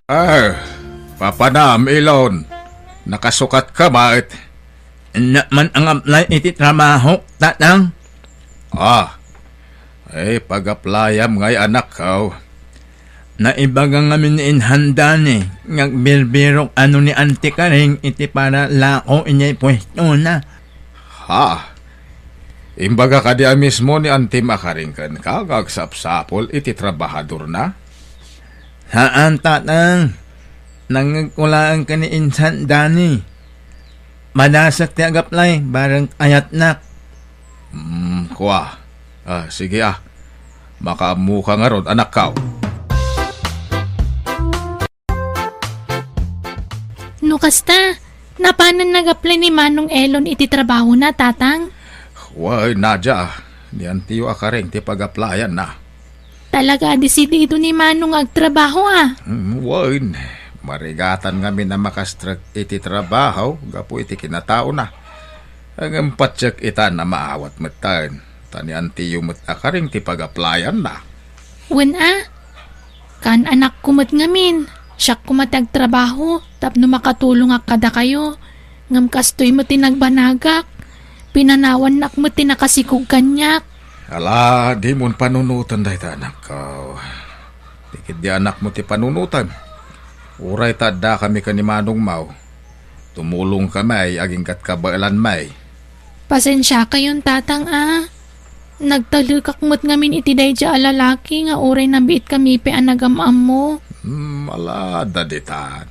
Ay, papanam, Ilon. Nakasukat ka, bakit? Man ang apply iti trabaho, tatang. Pag-applyam ngay anak ka. Naibagang ngamin ni inhanda ni. Ngagbirbirok ano ni Auntie Karing iti para lako inyay pwesto na. Imbaga ka diya mismo ni Auntie Makaring kan kagagsapsapol iti trabahador na? Haan, tatang. Nangagkulaan ka ni Insan Dani. Madasak ti agaplay, barang ayat nak. Sige Makamu ka nga ron, anak ka. No kasta, napanan nag-apply ni Manong Elon iti trabaho na, tatang? Why, Nadja. Ni Antio Akaring ti pag-applyan na. Talaga desidido ni Manong agtrabaho Why, marigatan nga na makastrag iti trabaho, gapo iti kinatao na. Ang patsyak ita na maawat matan. Tani Antio mat Akaring ti pag-applyan na. Wen kan anak kumat ngamin. Siyak kumatag trabaho, tapno makatulong kada kayo. Ngam kastoy mo tinagbanagak. Pinanawan nak mo tinakasikog kanyak. Ala, di mo panunutan dahi ta anak ka. Tikid di anak mo ti panunutan. Uray tada kami ka ni Manong Mau. Tumulong kami, aging katkabailan may. Pasensya kayon tatang Nagtalukak mo't ngamin iti day dya alalaki nga uray nabiit kami pe anagamam mo. Ala, daditan.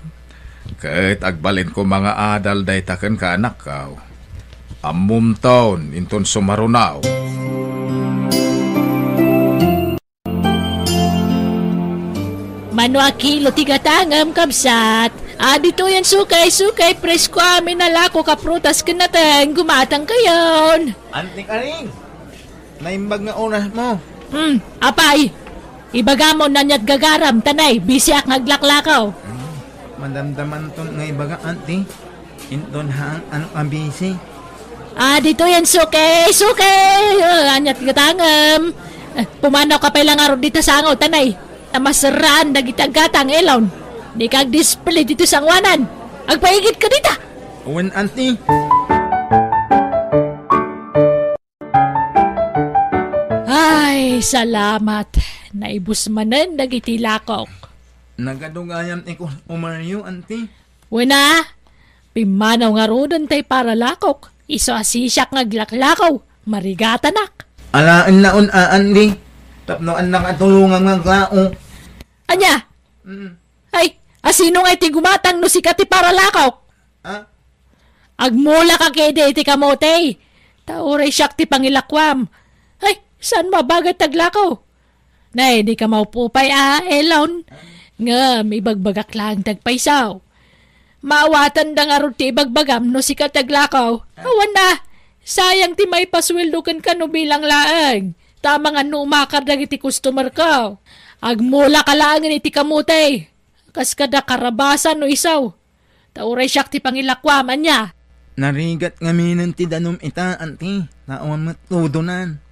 Kahit agbalin ko mga adal day taken ka anak ka. Amum taon, inton sumarunaw. Manwa kilo tigatangam kabsat. Dito yan sukay, presko amin nalako kaprutas kinatang gumatang kayon. Auntie Karing, naimbag nga oras mo. Apay, ibaga mo nanyat gagaram, tanay, bisyak ngaglaklakaw. Madamdaman ton nga ibaga, auntie. Inton haang ano ambisi. Dito yan sukay, anyat gatangam. Pumanaw ka pa lang araw dito sa angaw, tanay. Tamasaraan dagitang gatang elon. Di kag display dito sa ngwanan. Agpaigit ka dita. Uwan, auntie. Ay, salamat. Naibus manan dagiti lakok. Nagadugayam iko umaryo, auntie. Wena, pimanaw nga rodon tay para lakok. Iso asisyak ngaglaklakaw. Marigatanak. Alaan naon aandi. Tapnoan nakatulungan nga klao. Anya? Ay, asino nga iti gumatang no si kati para lakaw? Agmula ka kede iti kamote. Tauray siyak ti pangilakwam. Ay, saan mabagat taglakaw? Nay, di ka maupupay elon. Nga, may bagbagak lang tagpaisaw. Maawatan da nga ro ti bagbagam no si kataglakaw. Awan na, sayang ti may pasweldukan ka no bilang laang. Tama nga no umakardag iti customer ka. Agmula ka lang iti kamote. Kas kada karabasan no isaw. Tauray siyak ti pangilakwaman niya. Narigat nga minan ti danom ita, auntie. Naawang matudonan.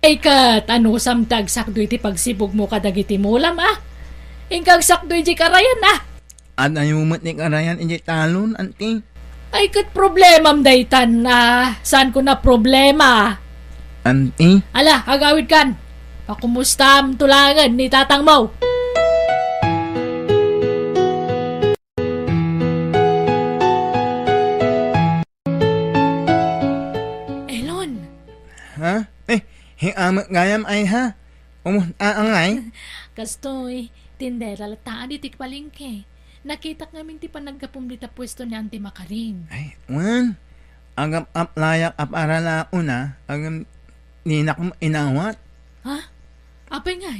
Ay kat, ano samtag sakdo iti pagsibog mo kadag iti mulam Ingkag sakdo iti karayan At ayumot ni karayan iti talon, auntie. Ay kat problemam daytan saan ko na problema? Auntie? Ala, agawid kan. Pakumusta am tulangan ni tatang mo? Elon. Ha? Hiamat gayam ay ha? Angay? Kastoy, tindera lataan di tikpalingke. Nakita ngamin ti panagkapum dita pwesto ni Auntie Makaring. Ay, wan. Agam layak aparala una, agam ninak mo inawat. Ha? Apay nga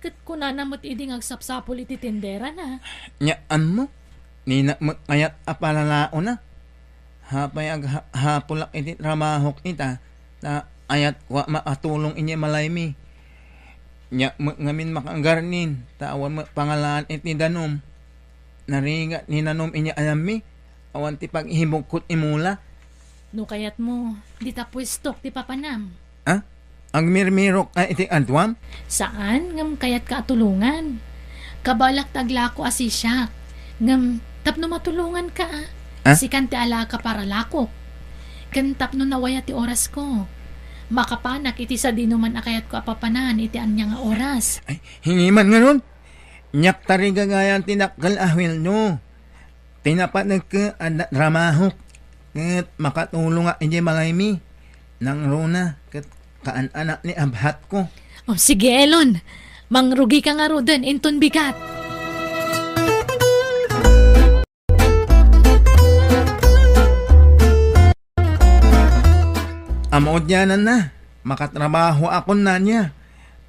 kat kunana mo't iding agsapsapol iti tindera na. Nyaan mo? Ninak mo kayat aparala una. Hapay hapulak iti tramahok ita, na ayat wa makatulong inye malaymi. Nya mo ngamin makagarnin, tawan mo pangalaan iti danom. Narigat ni nanom inye alami, awan ti paghibukot imula. No kayat mo, di ta pwestok ti papanam. Ang mirmirok iti adwam? Saan ngam kayat katulungan? Kabalak taglako asi siya. Ngam, tapno matulungan ka Ah? Si kan ti alaka para lako. Kan tapno nawaya ti oras ko. Makapanak iti sa dinuman akayat ko apapanan iti anya nga oras. Ay, hingiman nga nun. Nyak tariga gayan tinakgal ahwil no. Tinapat nagka ramahok. Kat makatulong nga hindi malaymi. Nang runa. Kat kaan-anak ni abhat ko. O sige Elon, mangrugi ka nga ro din inton bigat. Amod niya na. Makatrabaho ako na niya.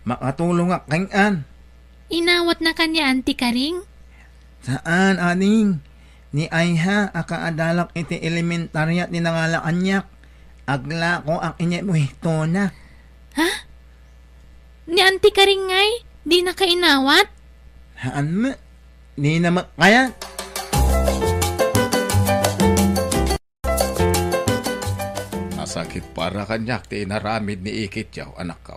Makatulong nga kang-an. Inawat na kanya anti karing? Saan, aning? Ni Ayha, akaadalak iti elementarya at ninangalaan niya. Agla ko ang inye mo ito na. Ni anti karing ngay? Di na kainawat? Haan mo? Ni naman kaya? Nasakit para kanyak ti inaramid ni Ikit yaw, anak ko.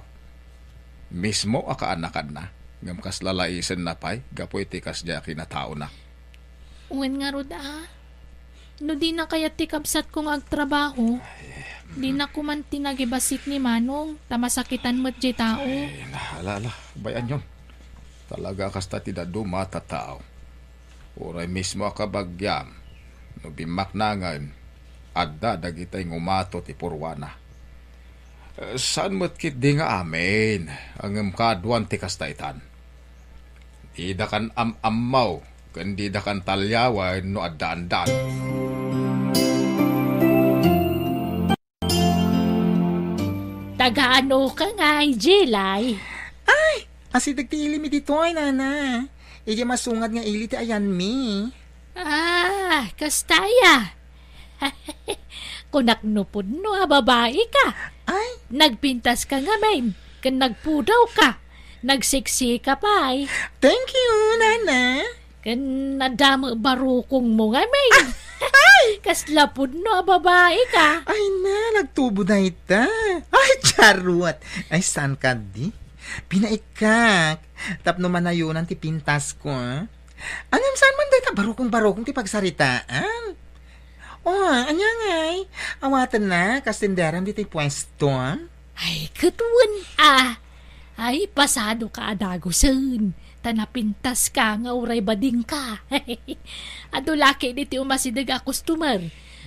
Mismo akaanakan na. Ngam kas lalaisen na pay, gapoy ti kas diya kinatao na. Uwan nga rod No di na kaya ti kabsat kong agtrabaho. Di na kuman tinagibasit ni Manong. Tamasakitan mo't di tao. Nahalala, bayan yun. Talaga kasta ti daduma tatao. Uray mismo akabagyam. No bimaknangan, adda dagitay ngumato ti purwana. Saan mo't kit di nga amin, ang kadwan ti kastaitan. Di da kan ammaw, kundi da kan talyawan no addaan-daan. Tagaano ka nga, Jelay? Asi dagti ili mi dito ay nana. Ije masungad nga ili ti ayan mi. Kastaya. Kunaknupod no, babae ka. Ay, Nagpintas ka nga, ma'am. Kan nagpudaw ka. Nagsiksi ka pa, ay. thank you, nana. Kan nadamo barukong mo nga, ma'am. Kaslapod no, babae ka. Ay na, nagtubo na ita. Ay, charot. Ay, saan ka di? Pinaikak. Tapno manayunan ti pintas ko, ha? Anam saan man dahi ka barukong ti pagsaritaan? Anya ngay. Awatan na, kastenderan di ti pwesto, ha? Ay, katuan, Ay, pasado ka adagusan. Tanapintas ka nga uray bading ka. Ado laki diti umasidag a customer.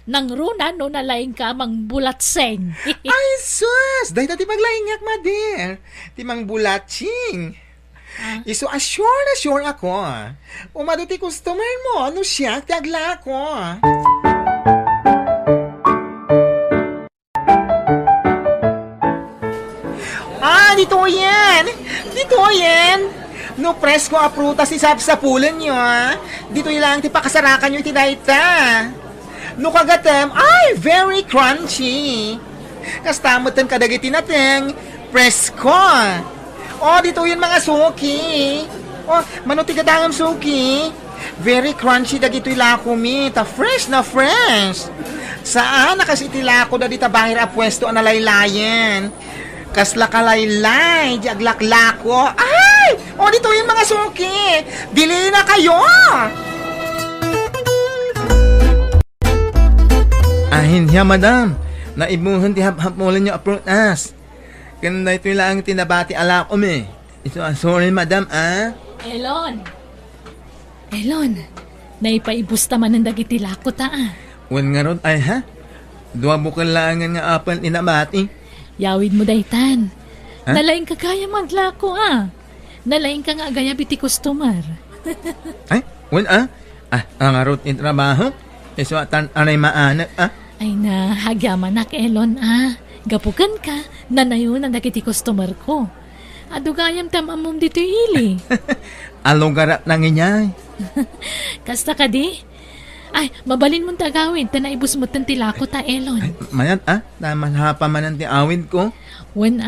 Nang runa no nalaing ka mang bulatseng. Ay, sus! Dahi na ti maglaingak, mader. Ti mang bulatsing. Iso assure na sure ako. Umado ti customer mo, ano siya, ti agla ako. Dito yan! Dito yan! No presko a prutas ti sapsapulan nyo, ha? Dito ilang ti pakasarakan nyo iti dayta. No kagatem, ay, very crunchy. Kastamutan kadagiti nateng, presko. Dito yun mga suki. Manuti kadangam suki. Very crunchy dagito ilako mi. Ta fresh na fresh. Saan nakas iti lako da dita bahir a pwesto analaylayan. Kasla kalaylay, di aglaklako. Ay! Dito yung mga suki. Bili na kayo! Ahin niya, madam. Naibuhan ti hap-hapulan niyo aprutas. Ganda ito lang tinabati alak umi. Ito, sorry, madam, Elon, naipaibusta man ang dagiti lakot, Wan nga ron, ay ha? Dua bukal lang nga apal inabati. Yawid mo daytan. Nalaing ka kaya maglako, Nalaing ka nga gaya biti customer. Ay, wan, ang arot in trabaho. Iso atan anay maanak, Ay na, hagyaman nak, Elon, Gapukan ka, nanayon ang dagiti customer ko. Adugayam tamamom dito ili. Along nang inyay. Kasta ka di? Ay, mabalin mong tagawid, tanaibus mo tantilako ta, Elon. Ay, mayat, naman hapa man ang tiawid ko. Wen,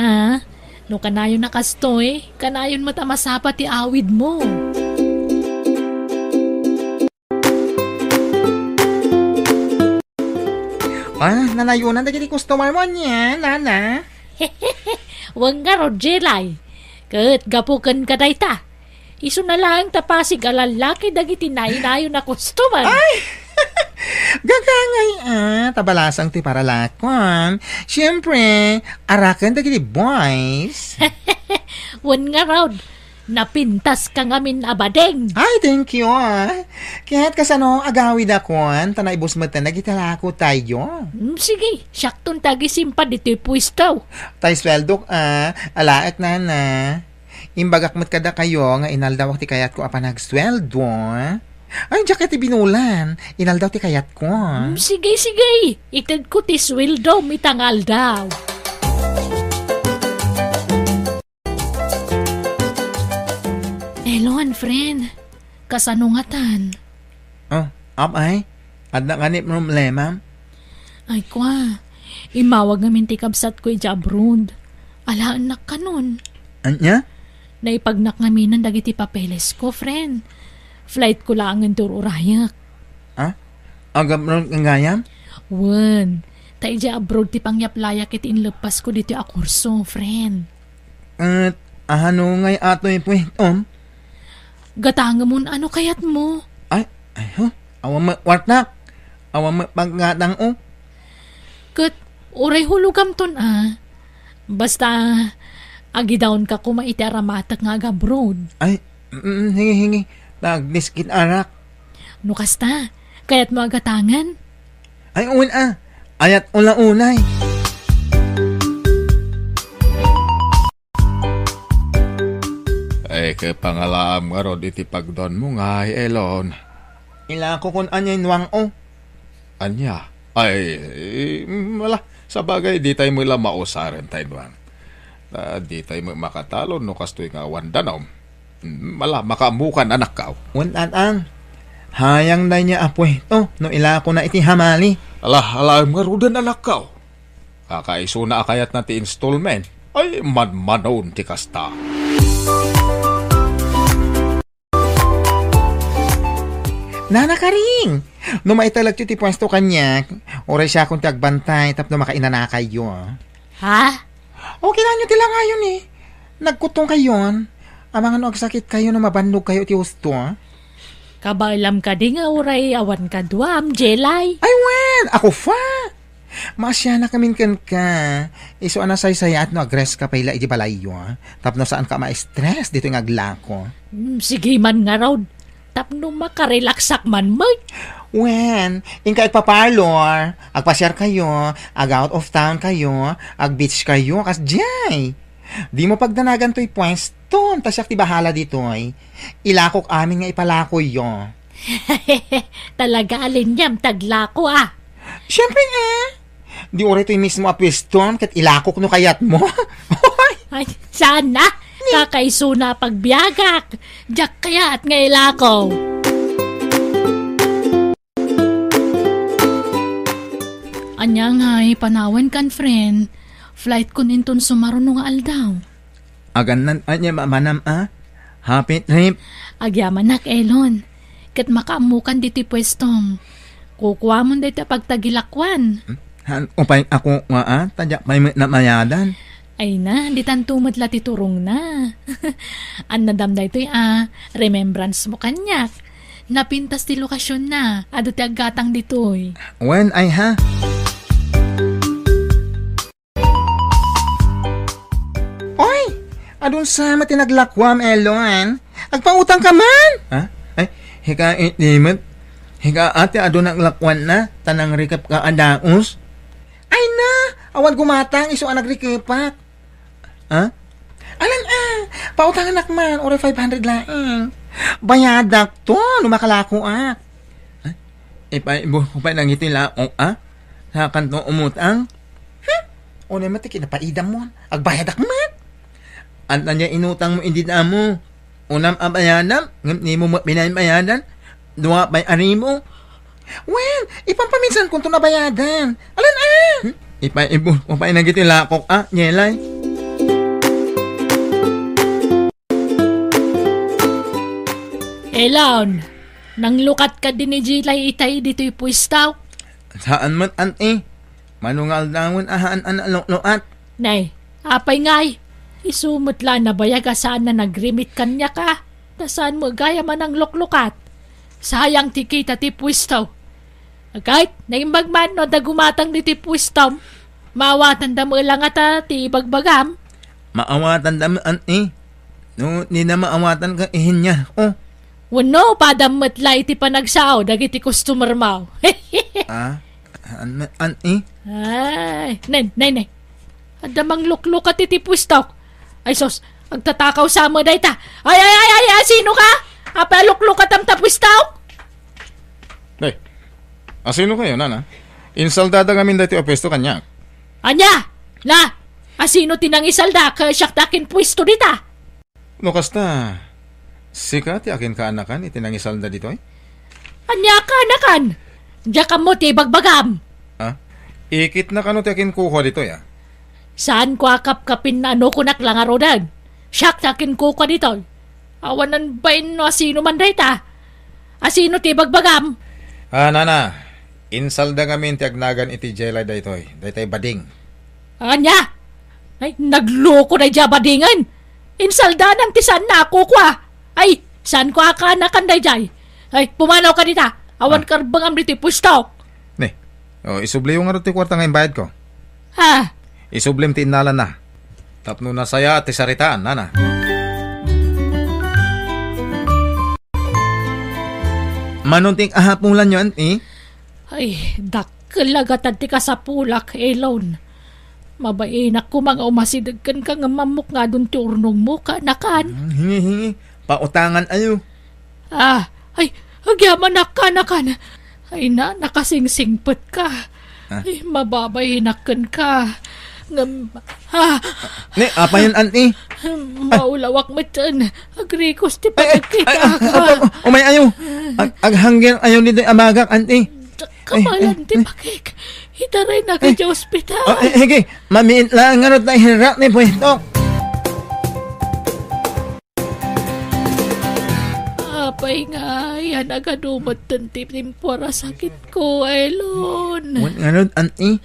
no kanayon nakastoy, kanayon matamasapa ti awid mo. Nanayunan na kiti customer mo niya, nana. Wang nga, Rogelay. Kat gapukan ka dayta. Iso na lang tapasig alalaki dagiti nainayo na customer. Gagangay tabalasang ti para lakwan. Siyempre, arakan dagiti boys. Wan nga raw, napintas ka ngamin abadeng. Ay, thank you Kaya't kasano agawid akon, tanay busmatan nagitalako tayo. Sige, syakton tagi simpad dito'y puistaw. Tay sweldo alaak na. Imbagak mat kada kayo nga inaldaw ti kayat ko apa nagsweldo. Ay, jacket ti binulan. Inaldaw ti kayat ko. Sige, ited ko ti sweldo mitangal daw. Elon, friend. Kasanungatan. Oh, ay. Adna kanip problema. Ay kwa. Imawag ngamin ti kabsat ko abroad. Alaan na kanon. Anya? Naipagnak ngamin ng dagiti papeles ko, friend. Flight ko lang ang tururayak. Agam ron ng gayam? Wan. Tayo dya abroad ti pangyaplayak iti inlepas ko dito a kurso, friend. Ano ngay ato yung puwitom? Gatanga mo ano kayat mo? Awa mo, wartak. Awa mo, paggatang Kat, uray hulugam ton Basta, agidaon ka kumaiti aramatak nga abroad. Hingi. Nagdiskit arak. No kasta, kaya't mo agatangan? Ay, ayat ula-ulay. Ay, pangalaam nga rod iti pagdon mo nga, Elon. Ila ko kung anya inwang Anya? Wala. Sa bagay, di tayo mo lang mausaran tayo doon. Di tayo mo makatalo no kastoy nga wandanaw. Mala, makamukan anak ka. Ang hayang na niya apwento no ila ko na iti hamali. Ala, nga rudan anak ka. Kakaiso na akayat na ti installment. Ay, man-manon ti kasta. Nanakaring! No maitalag ti pwesto kanya, oray siya kung tagbantay tapno makainana kayo. Ha? Okay na nyo tila ngayon Nagkutong kayon. Amang ano agsakit kayo na mabandog kayo ti husto. Kabailam ka di nga uray awan ka duam, jelay. Ay wen! Ako fa! Masya na kamin kan ka. Iso anasay-saya at no agres ka pala iti balayo. Tapno saan ka ma-stress dito yung aglako. Sige man nga raw. Tapno makarelaksak man mo. Wen, inka ipaparlor, agpasyar kayo, out of town kayo, beach kayo, kas jay. Di mo pagdanagan to'y pwesto, tasyak ti bahala dito'y. Ilakok amin nga ipalakoy yo. Talaga alin yam taglako Siyempre di oray to'y mismo apwiston, kat ilakok no kayat mo. Ay, sana. Kakaiso na pagbiagak. Diyak kaya at ngailakaw. Anyang hay, panawan kan, friend. Flight ko ninton sumaruno nga aldaw. Aganan, anya manam Happy trip. Agyaman nak, Elon. Kat makaamukan dito'y pwestong. Kukuha mo dito pagtagilakwan. Upay ako nga tadyak may na mayadan. Ay na, di tantumad lati turong na. An nadamda ito'y remembrance mo kanyak. Napintas ti lokasyon na, ado ti aggatang dito'y. When ay Oy! Adun sa matinaglakwam, Elon. Agpautang ka man! Ay, hika itimot. Hika ate adun naglakwan na, tanang rikap ka adaos. Ay na! Awan gumatang, iso anagrikapak. Alan pautang anak man, ore 500 laing. Bayadak to, numakalako Ipay nang itila sa kanto umutang. O naman ti kinapaidam mo, agbayadak man. Anta niya inutang mo hindi na mo. Unam abayadan, hindi mo pinabayadan. Dua bay ari mo. Well, ipampaminsan kung to nabayadan. Alan Upay nang itila ko nyelay. Elon, nang lukat ka din ni Jilay itay dito'y puistaw. Saan man manungal dawon ahaan luat. Nay, apay ngay. Isumot la na bayag saan na nagrimit kanya ka. Tasaan mo gaya man ang luklukat. Sayang ti kita ti pwistaw. Kahit naimbag man no da gumatang ni ti pwistaw, maawatan da mo lang ata ti bagbagam. Maawatan dami anti. No, ni na maawatan ka ihin niya. Oh. Wano, padamot la iti panagsao, dagiti customer mo. Anti? Ay, nay. Adamang lukluk at iti pwistaw. Ay sos, agtatakaw sa mo day ta. Ay, sino ka? Apa lukluk at ang tapwistaw? Day, asino kayo, nana? Insaldada kami dati o pesto kanya. Anya? La, asino tinang isalda ka siyak takin pwisto dita? No kasta, sika ti akin kaanakan itinang isalda dito eh? Anya ka anakan? Diya ka mo ti bagbagam. Ikit na kano ti akin kuha dito ya? Saan ko akap-kapin na ano kunak lang arodan? Siyak takin kuka dito. Awanan ba no asino man dayta? Asino ti bagbagam? Nana, insalda kami ti agnagan iti jelay dito eh. Daytay bading. Anya? Ay, nagloko na dya badingan. Insalda ng tisan na ako kwa. Ay, saan ko akanakan day jay? Ay, pumanaw ka dita. Awan karbang amriti pustaw. Ne, isubli yung ti kwarta ngayon bayad ko. Ha? Isublim ti inalan na. Tapno na saya at saritaan, nana. Manunting ahapulan yun, eh? Ay, dakkalagatan ti ka sa pulak, Elon. Mabainak ko mga umasidagkan ka nga mamuk nga dun ti urnong mo ka, nakan. Hingi. Pautangan ayo. Ay, agyaman nakan. Ay na, nakasingsingpet ka. Ay, mababainakan ka. Ne, apa yun, anti? Maulawak mo dyan. Agrikos ti pagkita ka. Umay ayo. Aghanggan ayo nito amagak, anti. Kamalan ti pakik. Hitaray na ka di ospital. Hige, mamiin lang nga tayo hirak ni pwesto. Apay nga, yan agadumot tantip timpora sakit ko, Elon. Nga anti?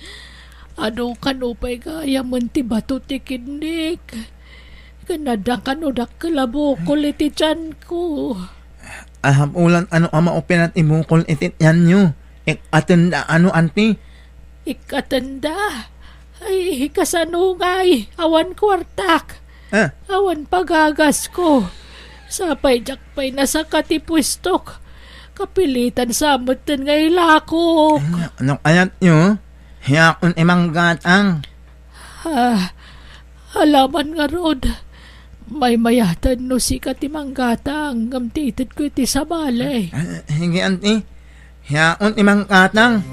Ano kanupay kaya man ti bato ti kindik. Kanada kanudak kalabo iti tiyan ko. Ulan ano ama open at imukol itit yan nyo. Atenda ano, anti? Ikatanda. Ay, kasanungay. Awan kwartak. Awan pagagas ko. Sapay jakpay na sa katipwistok. Kapilitan sa matan ngay lakok. Anong ayat nyo? Hiyakon imang gatang. Halaman nga rod. May mayatan no si katimang gatang. Gamtitid ko iti sa balay. Hige, anti. Hiyakon imang gatang.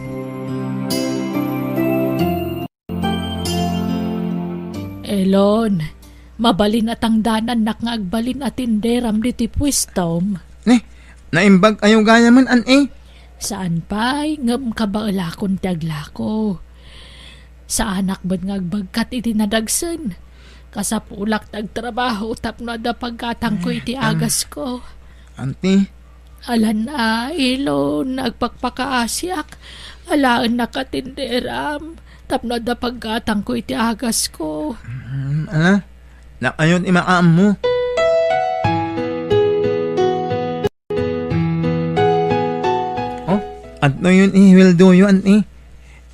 Elon, mabalin at ang danan nga agbalin at tinderam diti pwistom. Naimbag ayo gaya man, anti. Saan pa'y ngam kabaulakon taglako? Sa anak ba't ngagbagkat iti nadagsan? Kasapulak tagtrabaho tapno da pagkatang ko iti agas ko. Anti? Alan na, Elon, nagpagpakaasyak. Alaan nakatinderam. Tapno da pagkatang ko iti agas ko. Nakayon imaam mo. At no yun will do you, anti.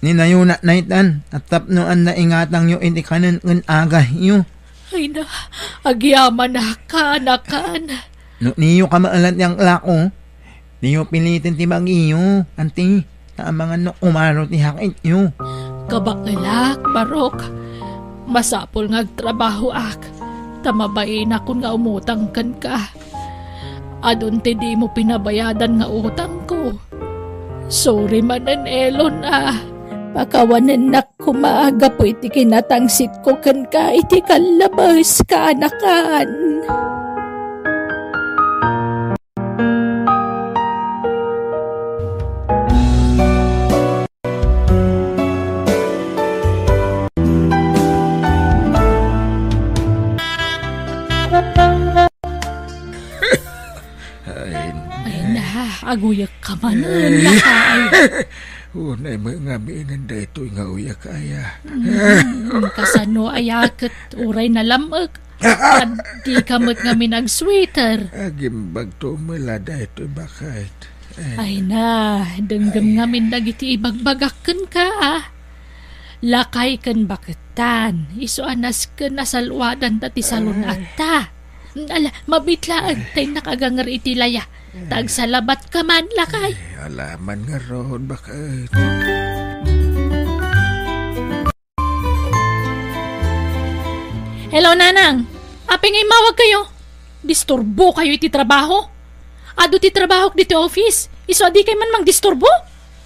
Ninayo na naitan. At tapnoan na ingatang yu iti kanan ng agah yu. Ay na, agyaman na kanakan. No, niyo ka maalat yung lako. Niyo pilitin ti mag-iyo, anti. Ta mga no umaro ti hakit yu. Kabakilak, Barok. Masapol ngagtrabaho ak. Tamabain ako nga umutang kan ka. Adun ti di mo pinabayadan nga utang ko. Sorry manan, Elon Pakawanan na kumaaga po iti kinatangsit ko kan ka iti kalabas ka anakan. Aguyak ka man lakay. Unay mga miinan da ito nga uyak kaya. Kasano ayaket uray na lamag. Di kamot nga nag-sweater. Agimbag tumulada ito bakit. Ay na, denggam nga dagiti ibagbagakken ka Lakay ken baketan, iso anas ken nasalwadan tati salon atta. Ala, mabitlaan tay nakagangar iti laya. Tagsalabat ka man, lakay. Alaman nga ron bakit. Hello, Nanang. Aping ay mawag kayo. Disturbo kayo iti trabaho. Ado ti trabaho dito office. Iso di kay man mang disturbo.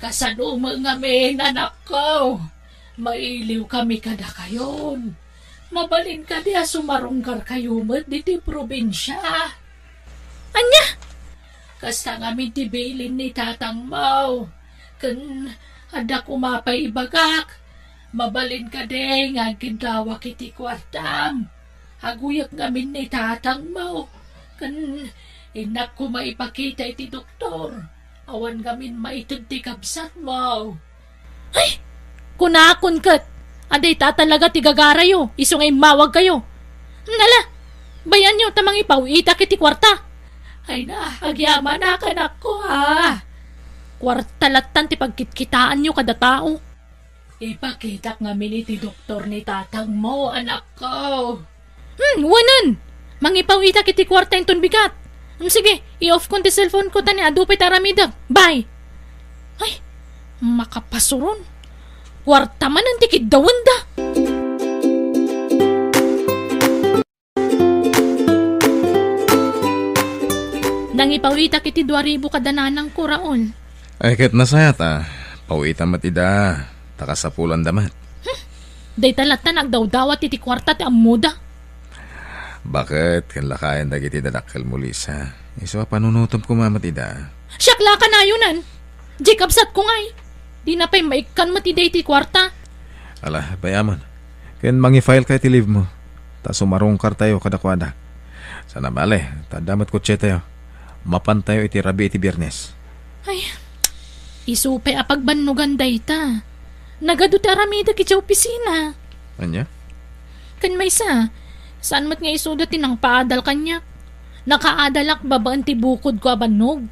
Kasano mga men, anak ko. Mailiw kami kada kayon. Mabalin ka diya sumarungkar kayo met diti probinsya. Anya? Kasta ngamin ti bilin ni tatang mau. Ken ada kumapay ibagak. Mabalin ka de nga gindawa kiti kwartam. Haguyak ngamin ni tatang mau. Ken inak ko maipakita iti doktor. Awan ngamin maitid ti kabsat mo. Ay! Kunakon kat. Aday tatalaga ti gagarayo. Iso ngay mawag kayo. Nala! Bayan nyo tamang ipawita kiti kwarta. Ay na, agyaman na kanak ko Kwarta latan ti pagkitkitaan nyo kada tao. Ipakita ngamin iti doktor ni tatang mo, anak ko. Wanan! Mangipawita kiti kwarta yung bigat. Sige, i-off ko ti cellphone ko tani adupay taramidag. Bye! Ay, makapasuron. Kwarta man ang tikid dawan da. Nang ipawita kiti 2,000 kadananang kuraon. Ay kat nasayat Pawitan matida. Takasapulan damat. Day talata nagdawdawat iti kwarta ti amuda. Bakit? Kanlakayan dagiti dadakkel mo, Lisa. Iso panunutom ko mamatida. Siyakla ka na yunan. Jikabsat ko ngay. Di na pa'y maikan matiday ti kwarta. Ala, bayaman. Ken mangi-file ka iti leave mo. Ta sumarungkar tayo kadakwada. Sana bale, tadamat kotse tayo. Mapan tayo iti rabi iti biyernes. Ay, isupay apagbannugan day ta. Nagado ti aramida kiti opisina. Anya? Kan may saan mat nga isuda tinang paadal kanya. Nakaadalak babaan ti bukod ko abannog.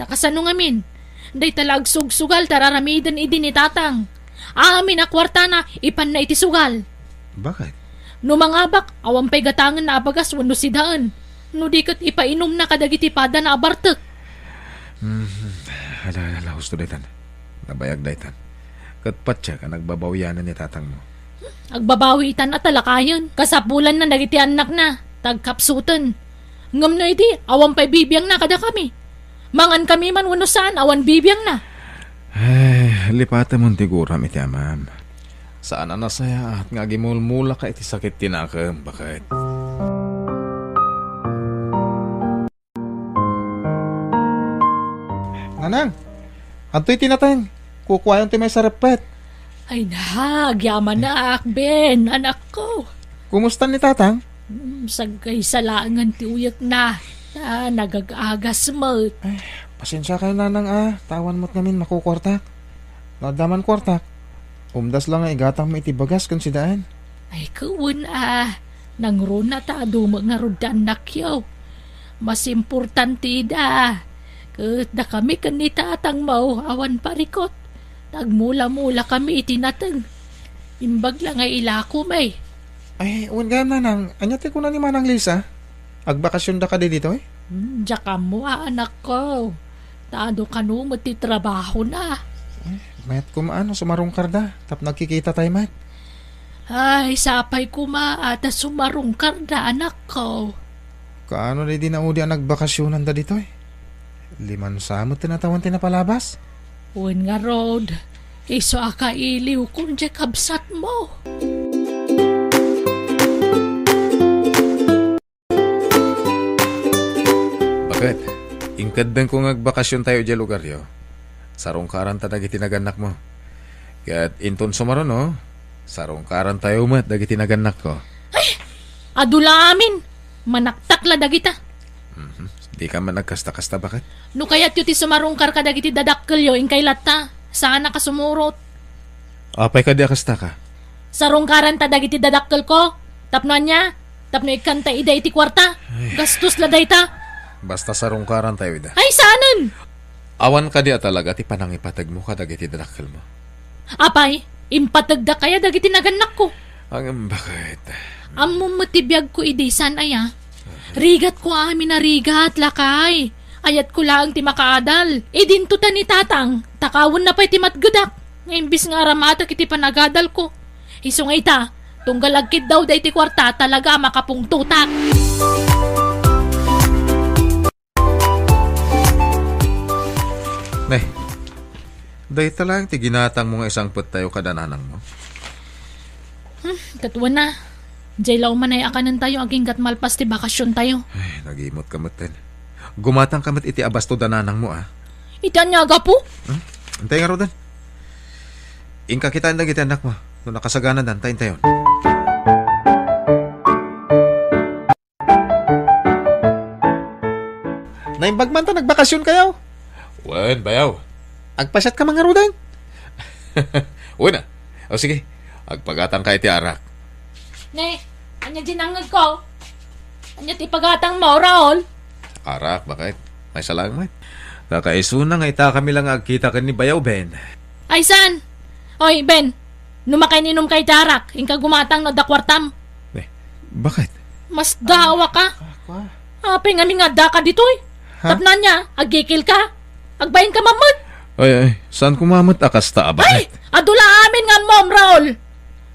Nakasano ngamin. Day talag sugsugal tararamidan idi ni tatang. Amin na kwarta na ipan na iti sugal. Bakit? No mangabak, awan pa'y gatangan na abagas wano sidaan. No di kat ipainom na kadagiti pada na abartek. Ala, husto daytan. Nabayag daytan. Katpatya ka nagbabawyanan ni tatang mo. Agbabawitan at talakayan. Kasapulan na nagiti anak na. Tagkapsutan. Ngam na iti, awan pa'y bibiyang na kada kami. Mangan kami man wano saan, awan bibiyang na. Ay, lipata mong tiguram iti amam. Saan na nasaya at nga gimulmula ka iti sakit tinakam, bakit? Nanang, anto'y tinatang. Kukuha yung timay sa repet. Ay na, agyaman na Ben, anak ko. Kumusta ni tatang? Sagay salangan ti uyak na. Nagagagas mo. Ay, pasensya kayo nanang tawan mo't namin makukwartak. Nadaman kwartak. Umdas lang nga igatang may itibagas kung sidaan. Ay kawun nangruna na ta mga rudan na kyaw. Mas importante da. Kat na kami kanita atang mau awan parikot. Tagmula-mula kami itinatang. Imbag lang ay ilako may. Ay, uwan nanang. Anyate ko na ni Manang Lisa. Agbakasyon da ka dito eh? Diya ka mo anak ko. Taado ka no matitrabaho na. Mayat kumaan, sumarungkar da. Tap nagkikita tayo, mayat. Ay, sapay kumaata sumarungkar da anak ko. Kaano na di naudi ang nagbakasyonan da dito eh? 5 samot tinatawan tinapalabas? Uwan nga road. Iso akailiw kung diya kabsat mo. Bakit? Ingkadban ko ngagbakasyon tayo dyan lugar yo. Sarungkaran ta dagiti naganak mo. Kaya't inton sumaro no, sarungkaran tayo mat dagiti naganak ko. Ay! Adula amin! Manaktakla dagita. Di ka man nagkasta-kasta bakit? No kaya't yu ti sumarungkar ka dagiti dadakkel yo ingkay latta. Sana ka sumurot. Apay ka di akasta ka? Sarungkaran ta dagiti dadakkel ko. Tapno niya, Tapno ikanta ida iti kwarta. Gastos la dayta. Basta sarungkaran tayo ida. Ay, saanan? Awan ka di talaga ti panangipatag mo ka dagiti dadakkel mo. Apay, impatagda kaya dagiti naganak ko. Ang bakit? Ammo matibiyag ko idisan aya. Rigat ko amin na rigat, lakay. Ayat ko lang ti makaadal. Dinto ta ni tatang. Takawon na pa'y ti matgadak. Imbis nga ramatak iti panagadal ko. Isungay ta, tunggal agkid daw da iti kwarta talaga makapungtutak. Nay, dahi talang ti ginatang mo nga isang put tayo kadananang mo. Katuwa na. Jaylaw man ay akanan tayo aging gatmalpas ti bakasyon tayo. Ay, nag-imot kamot din. Gumatang kamot iti abasto dananang mo Itan niya aga po? Antay nga ro dan. Ingka kita na giti anak mo. Nung nakasagana dan, tayo. Naimbag man ta, nagbakasyon kayo. Wan, bayaw. Agpasyat ka mga rudan. Una. O sige, agpagatang ka iti arak. Ne, anya dinangag ko. Anya ti pagatang mo, Raul. Arak, bakit? May salang man. Kakaisuna nga ita kami lang agkita ka ni Bayaw, Ben. Ay, san? Oy, Ben. Numakay ninom kay Tarak. Ingka gumatang na dakwartam. Bakit? Mas dawa ka. Apay nga nga da ka dito Tapna niya, agikil ka. Agbayin ka mamut. Ay, saan kumamot akasta, Ay, bakit? adula amin nga mom, Raul.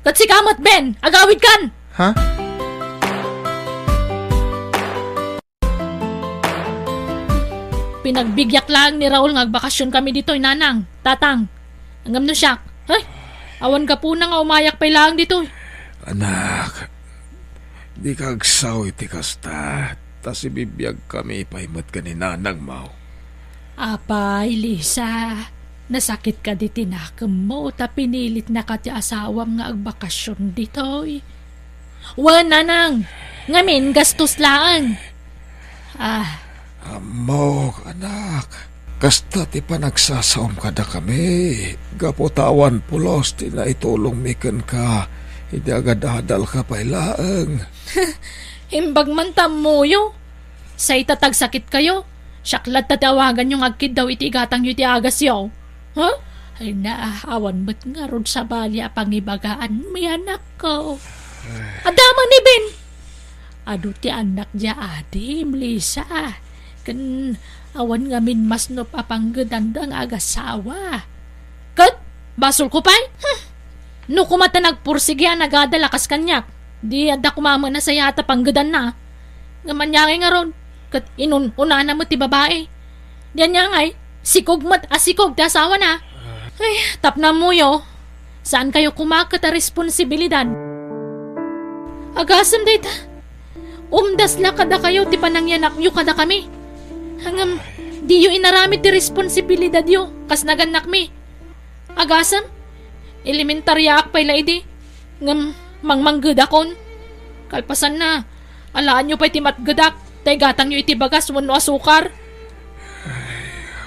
Kat si kamot, Ben. Agawid kan. Ha? Pinagbigyak lang ni Raul nga agbakasyon kami dito, nanang, tatang. Angam no siya. Ay, awan ka po na nga umayak pa lang dito. Anak, di ka agsaw iti kasta. Tas ibibiyag kami ipahimot ka ni nanang mau. Apay, Lisa. Nasakit ka di tinakam mo ta pinilit na ka ti asawam nga agbakasyon dito. Wan, nanang. Ngamin, gastos lang. Amok, anak. Kasta ti panagsasaom kada kami. Gaputawan pulos ti na itulong mikan ka. Hindi agad adal ka pa ilaang. Himbag man tamuyo. Sa itatag sakit kayo. Syaklat tatawagan yung agkid daw iti igatang yu ti agas yaw. Ha? Ay naahawan ba't nga ron sa balya pangibagaan may anak ko. Adama ni Ben. Ado ti anak dia adim, Lisa. Kan awan nga min mas no papanggedandang agasawa. Kat, basol ko pa'y? No kumata nagpursigyan nagadalakas kanyak. Di ada kumama na sa yata panggedan na. Ngamanyangay nga ron. Kat inununa na mo ti babae. Diyan niya ngay, sikog mat asikog ti asawa na. Ay, tapna mo yo. Saan kayo kumakat a responsibilidad? Agasam dayta. Umdas la kada kayo ti panangyanak yu kada kami. Hangam, di yu inaramit ti responsibilidad yu. Kas naganak mi. Agasam, elementarya ak pa'y laidi. Ngam, mangmanggad akon. Kalpasan na, alaan nyo pa'y ti matgadak. Tay gatang nyo iti bagas wano asukar.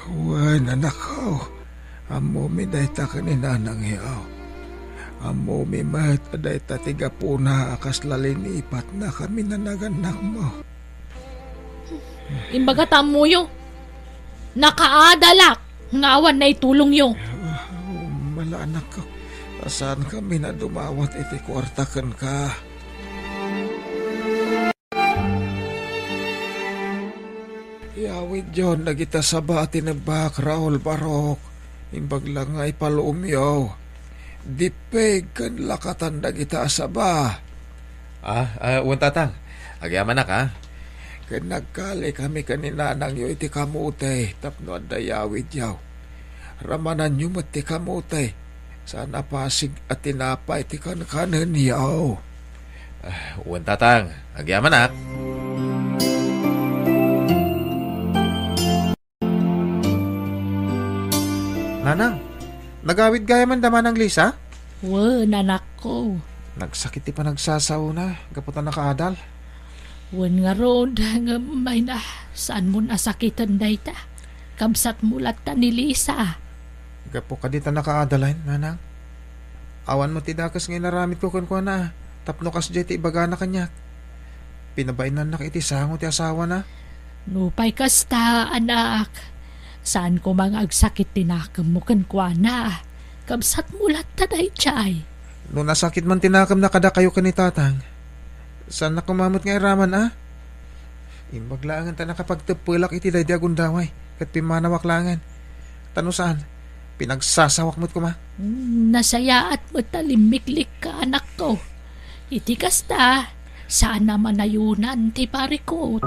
Wan, anak ko. Amo mi dayta ka ni nanang hiyaw. Amo mi mat dayta tiga puna akas lalinipat na kami na naganak mo. Imbaga tamuyo. Nakaadalak. Ngawan na itulong yo. Mala anak ko. Saan kami na dumawat iti kwartakan ka? Yawid John, nagita sa bati ng bak, Raul Barok. Imbag lang ay palumyaw. Dipeg kan lakatan nagita sa ba. Tatang. Agyaman na ka. Kan nagkali kami kanina nang yu iti kamutay. Tapno ang dayawid yaw. Ramanan yu mat ti kamutay. Sana pasig at tinapay ti kankanan yaw. Tatang. Agyaman na. Nanang, nagawid gaya man daman ng Lisa? Wan, anak ko. Nagsakit ti pa nagsasaw na, gaputan nakaadal. Wan nga ron, nga may na, saan mo nasakitan dayta? Kamsat mulat ta ni Lisa. Gapo ka dita nakaadalain, nanang. Awan mo ti dakas ngay naramit ko kun na, tapno kas jay ti ibaga na kanyak. pinabainan na iti sango ti asawa na. Nupay kasta, anak. Saan ko mga agsakit tinakam mo kan kwa na? Kabsat mulat taday chay. No nasakit man tinakam na kada kayo kani tatang. Saan na kumamot nga iraman Imbaglaangan ta nakapagtapulak iti day agundaway kat pimanawaklangan. Tano saan? Pinagsasawak mo't kuma. Nasaya at matalimiklik ka, anak ko. Iti kasta, saan naman ayunan ti parikot.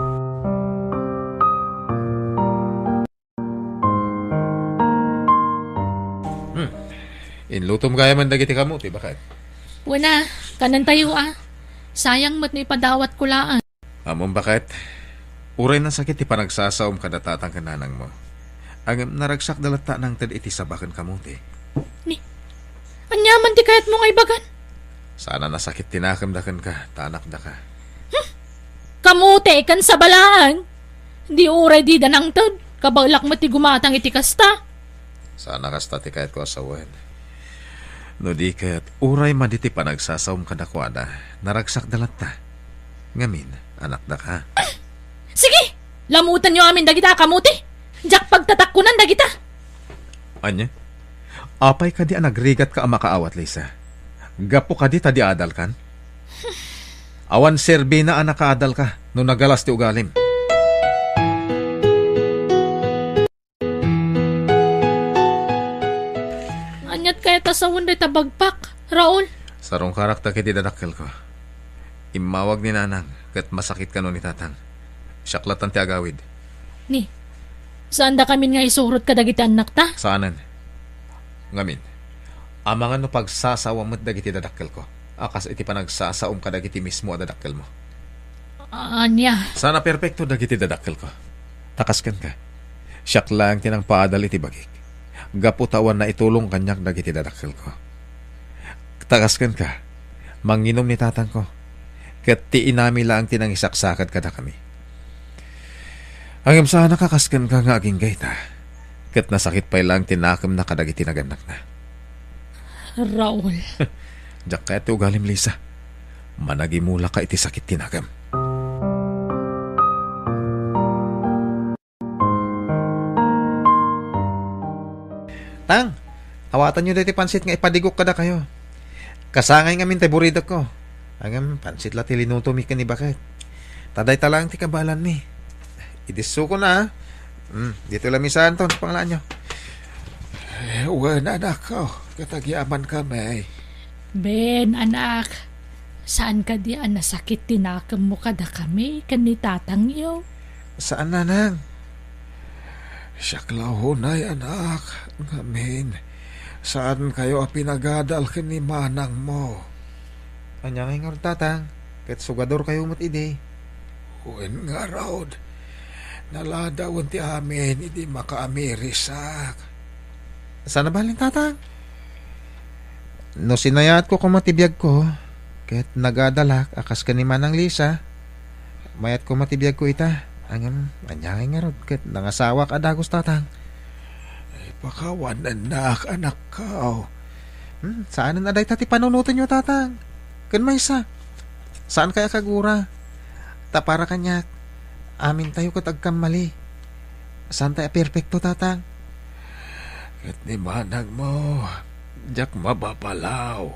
Inlutom kaya man dagiti kamuti, bakit? Wala, kanan tayo Sayang mat ni padawat kulaan. Amon bakit? Uray ng sakit ti panagsasaom kada tatang kananang mo. Ang naragsak dalata ng tad iti sabakan kamuti. Anyaman ti kayat mong ibagan. Sana nasakit tinakamdakan ka, tanak da ka. Kamote kan sa balaan. Di uray di danang tad. Kabalak mo ti gumatang iti kasta. Sana kasta ti kayat ko asawan. No di kaya't uray man iti panagsasaom kadakwada, naragsak dalata. Ngamin, anak da ka. Sige, lamutan nyo amin dagita kamote. Jak pagtatakkunan dagita. Anya? Apay ka di anagrigat ka ang makaawat, Lisa. Gapo ka di tadi adal kan? Awan serbi na anak kaadal ka no nagalas ti ugalim. Anyat kaya tasawon day tabagpak, Raul. Sarong karakta kiti dadakkel ko. Imawag ni nanang kat masakit ka no ni tatang. Siyaklatan ti agawid. Ni, saan da kami nga isurot ka dagiti anak ta? Saanan? Ngamin, amangan no pagsasawa mo't dagiti dadakkel ko. Akas iti panagsasaom ka dagiti mismo a dadakkel mo. Anya? Sana perpekto dagiti dadakkel ko. Takaskan ka. Siyak lang tinang paadal iti bagik. Gaputawan na itulong kanyak dagiti dadakkel ko. Takaskan ka. Manginom ni tatang ko. Kat ti inami lang tinang isaksakad kada kami. Hanggang sana kakaskan ka nga aging gaita. Kat nasakit pa lang tinakam na kadagiti naganak na. Raul. Diyak kaya ti ugalim, Lisa. Managimula ka iti sakit tinagam. Tang, awatan nyo dito pansit nga ipadigok kada kayo. Kasangay nga min buridok ko. Hanggang pansit la tilinuto mi ka ni bakit. Taday talang ti kabalan mi. Idiso ko na. Dito lang misahan to, pangalan nyo. Wala anak ko. Katagyaman kami. Ben, anak. Saan ka di nasakit tinakam mo kada kami kanitatang iyo? Saan na nang? Siyaklaw hunay anak. Ngamin. Saan kayo pinagadal kini manang mo? Anya nga tatang. Kahit sugador kayo mo't ide. Uwin nga raod. Naladawan ti amin. Hindi makaamirisak. Saan na baling tatang? No sinayat ko kumatibiyag ko. Kahit nagadalak. Akas ka ni manang Lisa. Mayat ko matibiyag ko ita. Anya nga rod. Kahit nangasawa ka dagos tatang. Pakawan anak ka. Saan na day tati panunutan nyo tatang? Kan may isa. Saan kaya kagura? Tapara kanyak. Amin tayo katagkam mali. Saan tayo perfecto tatang? Kat ni manang mo. Diyak mababalaw.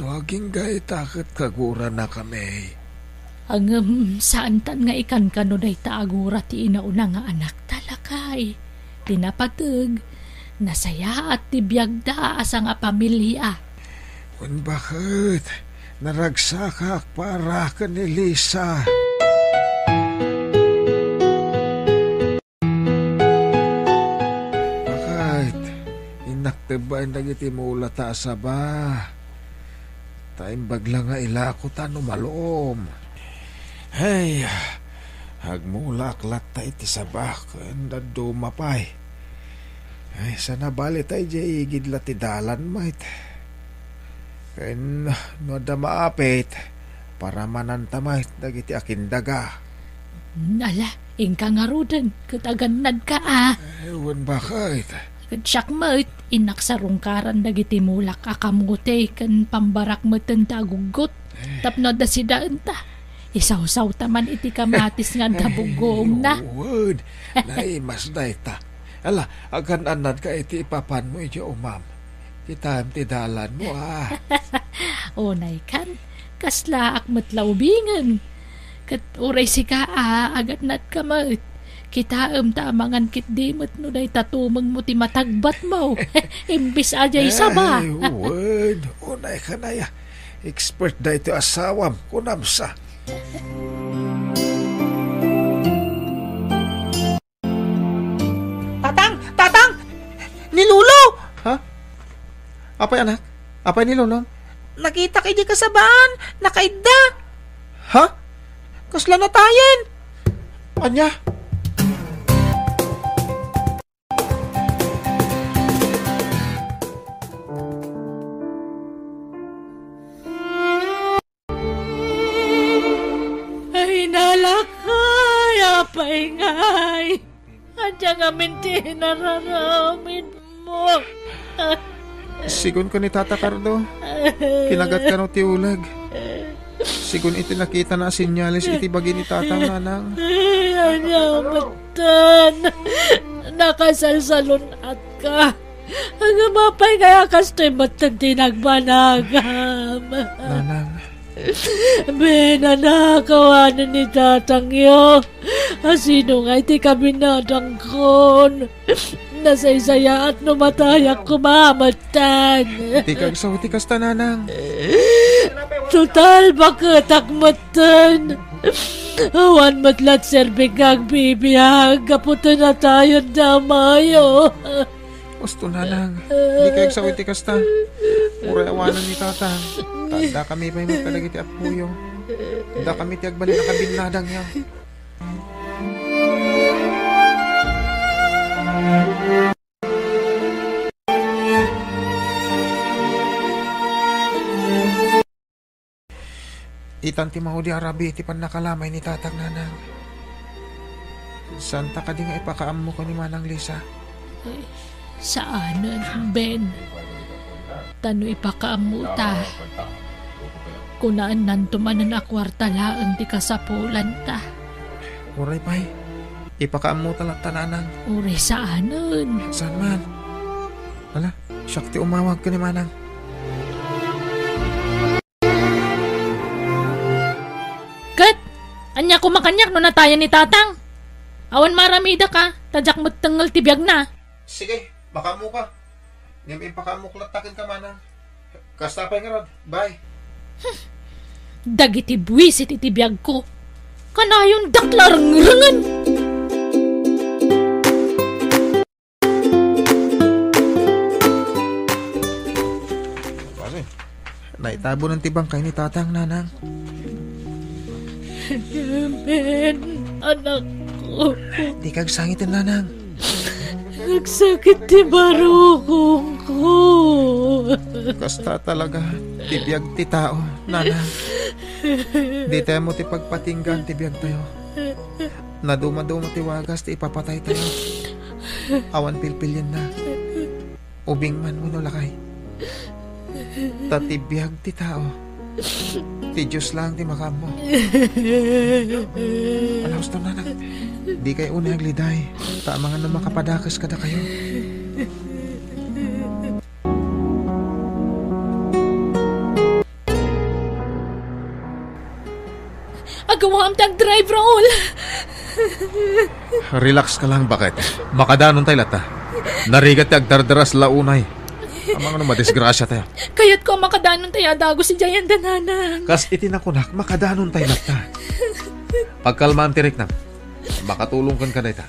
Nuaging gay takot kagura na kami. Ang saan tan nga ikan ka no day taagura ti inauna nga anak talakay. Tinapatag. Nasaya at tibiyag da asa nga pamilya. Kung bakit naragsakak para ka ni Lisa. Bakit inaktibain na iti mula ta sa ba? Taimbag lang nga ilako ta no malom. Hey, hagmulak-lak ta iti sabak. Kanda dumapay. Ay, sana bali tayo dyan igidla ti dalan, mate. Ken, no da maapit, para mananta, mate, dagiti akindaga. Nala, ingka nga rudan, kataganad ka Ewan bakit? Siyak mate, inaksarungkaran dagiti mulak akamote, kan pambarak matan tagugot. Tapno da si daan ta. Isaw-saw taman iti kamatis nga dabugong na. Word, naimas na ita. Ala, agan anad ka iti ipapan mo iti umam. Kita ti dalan mo Unay kan, kasla akmat laubingan. Kat uray si ka agat nat kamat. Kita ta amangan kit dimot no day tatumang mo ti matagbat mo. Imbis ajay saba. Ay, word, unay ka na ya. Expert na ito asawam, kunamsa. Tatang! Nilulo! Ha? Apay anak? Apay nilulong? Nakita kay di kasabaan. Nakaidda. Ha? Kasla na tayen. Anya? Ay nalakay, apay ngay. Adya nga minti nararamin mo. Sigun ko ni Tata Cardo. Kinagat ka no ti ulag. Sigun iti nakita na sinyalis iti bagi ni Tatang Nanang. Adya matan. Nakasalsalon at ka. Ang mapay kaya kasto'y matang tinagbanagam. Nanang. Benanakawanan ni Tatang yo. Sino nga iti kabinadang kon. Nasaysaya at numatayak kumamatan. Di kag sa uti kasta Nanang. Total bakit akmatan. Awan matlat serbig kag bibiyag. Kaputo na tayo damayo. Gusto Nanang. Di kag sa uti kasta. Uray awanan ni Tatang. Tanda kami pa yung magkalagiti apuyo. Tanda kami ti agbali na kabinadang niya. Itan ti mahuli arabi iti pan nakalamay ni Tatang Nanang. Santa ka di nga ipakaam mo ko ni Manang Lisa. Saanan, Ben? Tano ipakaamuta. Kunaan nantumanan akwarta laang di kasapulan ta. Uray pa'y, ipakaam mo talang tananang. Uri saanan. Saan man? Wala, syakti umawag ka ni Manang. Kat! Anya kumakanyak no natayan ni Tatang. Awan maramida ka, tadyak mo't tanggal tibiyag na. Sige, baka mo ka. Ngayon ipakaam mo kulatakin ka Manang. Kasta pa nga rod, bye. Dagiti buwisit itibiyag ko. Kanayon daklarang-rangan. Kasi, naitabo ng tibang kay ni Tatang Nanang. Ben, anak ko. Di kag sangitin Nanang. Nagsakit ti barukong ko. Kasta talaga, tibiyag ti tao, Nanang. Di tayo mo ti pagpatinggan, tibiyag tayo. Naduma-duma ti wagas, ti ipapatay tayo. Awan pilpilin na. Ubing man mo no lakay. Tatibiyag ti tao. Ti Diyos lang ti makamo. Alam gusto Nanang. Di kayo unang liday. Tamangan na makapadakas kada kayo. Agawa am tag-drive, Raul. Relax ka lang, bakit? Makadanon tayo lata. Narigat ti agdardaras launay. Amang ano madisgrasya tayo. Kaya't ko makadanon tayo adago si Jayan Dananang. Kas itinakunak, makadanon tayo lata. Pagkalmaan tirik na. Makatulong kan ka na ita.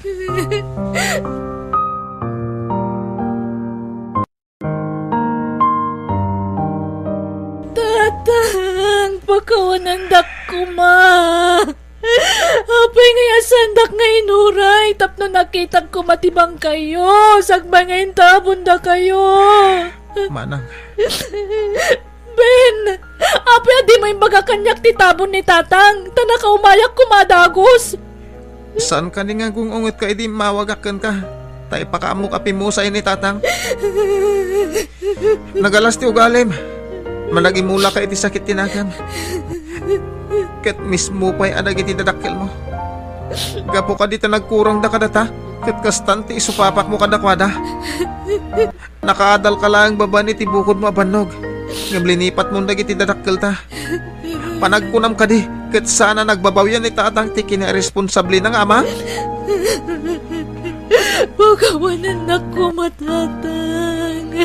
Tatang, pagkawanandak ko ma. Apay nga sandak nga inuray. Tapno nakitag ko matibang kayo. Sagbangay tabon da kayo. Manang. Ben, apay di may magakanyak ti tabon ni Tatang. Tanaka umayak kumadagos. Saan ka ni nga kung ungot ka, edi mawagakan ka. Tay pakaamok api mo sa ni Tatang. Nagalas ti ugalim. Managimula ka iti sakit tinakan. Ket mismo pa'y adag iti dadakkel mo. Gapo ka dito nagkurang da kadata. Ket kastante isupapak mo kadakwada. Nakaadal ka lang baban iti bukod mo abanog. Ngam linipat mo dagiti dadakkel ta. Panagkunam ka di. Ket sana nagbabawyan iti atang ti kinaresponsable ng ama. Pagawanan na ko matatang.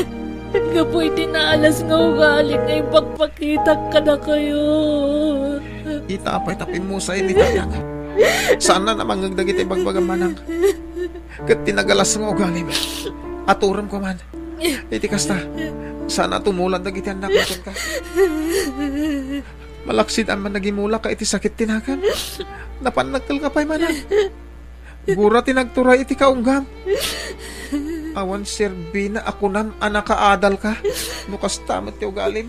Kapoy tinaalas nga ugaling ay pagpakita ka na kayo. Itapay tapin mo sa ini tayang. Sana namang ngagdagit ay bagbagan Kat tinagalas nga ugaling. Aturam ko man. Iti kasta. Sana tumulan dagiti anak ko ka. Malaksid ang man nagimula ka iti sakit tinakan. Napanagkal ka pa'y manang. Gura tinagturay iti kaunggam. Awan serbina ako nam anakaadal ka. Nukas tamat ti ugalim.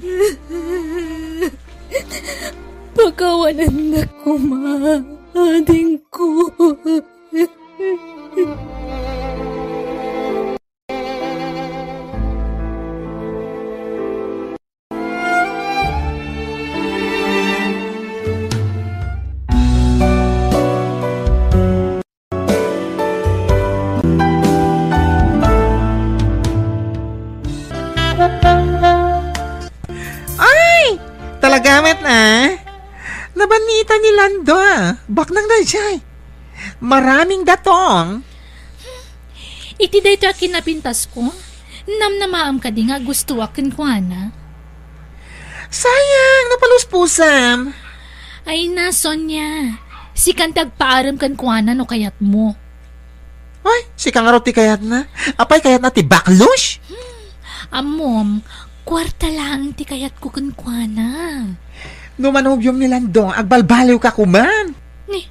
Pagawanan na ko, ma. Ading ko. Talagamet na. Nabanita ni Lando. Baknang na jay. Maraming datong. Iti dayto a kinapintas ko. Namnamaam ka di nga gusto akin ko, ana. Sayang, napaluspusam. Ay na, Sonya. Si kantag paaram kan ko, ana, no kayat mo. Ay, si kangarot ti kayat na. Apay kayat na ti baklush. Amom, kwarta lang ti kayat ko kan ko, ana. Numanubyom ni Lando, agbalbaliw ka kuman. Ni,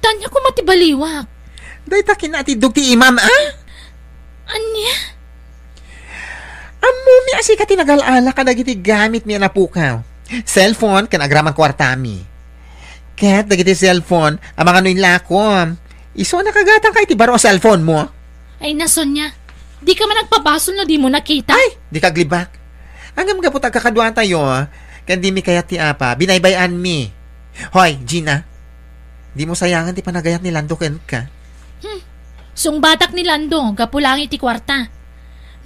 tanya ko matibaliwak. Day takin ati ti imam, ah? Anya? Amo mi asi ka tinagalala ka dagiti gamit mi napukaw. Cellphone kan agraman kwartami. Ket dagiti cellphone ang mga nuin lakom. Iso nakagatang ka iti baro cellphone mo. Ay na, Sonya. Di ka man nagpabasol na di mo nakita. Ay, di ka glibak. Angam gapot agkakaduan tayo, kandi mi kayat ti apa, binaybayan mi. Hoy, Gina. Di mo sayangan ti panagayat ni Lando ken ka. Sungbatak ni Lando, gapulang iti kwarta.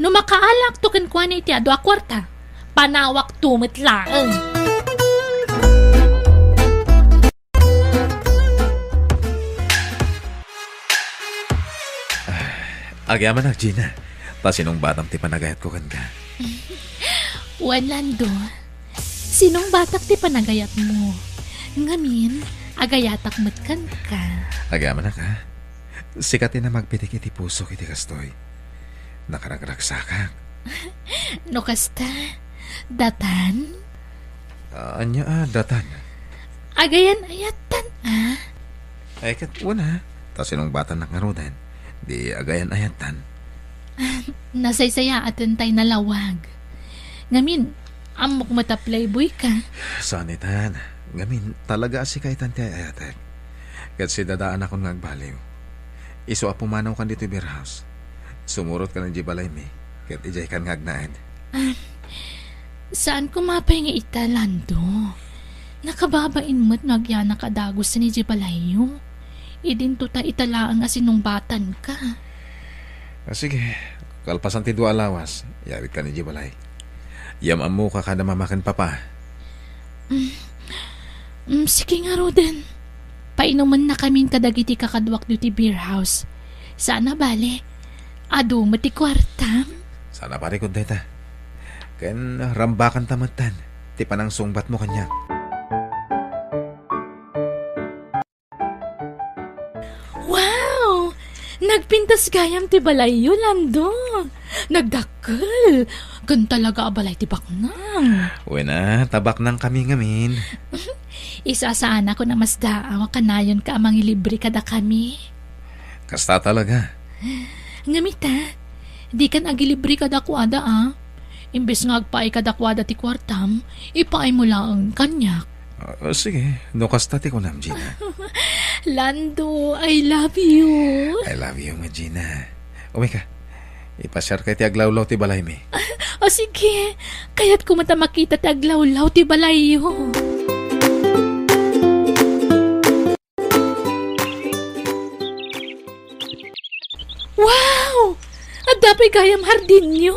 No makaalak to ken kuan iti ado a kwarta. Panawak tumit laeng. Agyaman na, Gina. Ta sinong batang ti panagayat ko kan ka. Wan, Lando. Sinong batak ti panagayat mo? Ngamin, agayatak matkan ka. Agyaman na ka. Sikatin na magpitik iti puso iti kastoy. Nakaragragsakak. No kasta, datan? Anya datan. Agayan ayatan, ah? Ay kat una. Ta sinong bata nakarudan. Di agayan ayatan. Nasaysaya atin tay nalawag. Ngamin, amok mata playboy ka. Sanitan. Ngamin talaga si kaitan ti ayatek. Kat si dadaan akong nagbaliw. Iso apumanaw kan dito beer house. Sumurot ka ng jibalay mi. Kat ijay kan ngagnaed. Saan kumapay nga ita, Lando? Nakababain mo't nagyana kadagos sa ni Jibalayo. Idinto ta italaang asinong batan ka. Sige, kalpasan ti dua alawas. Yawit ka ni jibalay. Yamam mo ka kada mamakan papa. Sige nga, Roden. Painuman na kaming kadagiti kakadwak duty beer house. Sana bale, ado mati kwartam. Sana pare kung deta. Ken rambakan tamatan. Ti panang sungbat mo kanya. Wow! Nagpintas gayam ti balayo, Lando. Nagdakkel. Gan talaga abalay ti baknang. Wena, tabak nang kami ngamin. Isasaan ako na mas daaw kanayon ka amang ilibre kada kami. Kasta talaga. Ngamita, di kan agilibre kada kwada, ah. Imbes nga agpaay kada kwada ti kwartam, ipaay mo lang kanyak. Sige, no kasta ti ko nam, Gina. Lando, I love you. I love you, nga Gina. Umika, ipasyar kay ti aglawlaw ti balay mi. O sige, kaya't kumata makita ti aglawlaw ti balayo. Wow! At dapat gayam hardin nyo.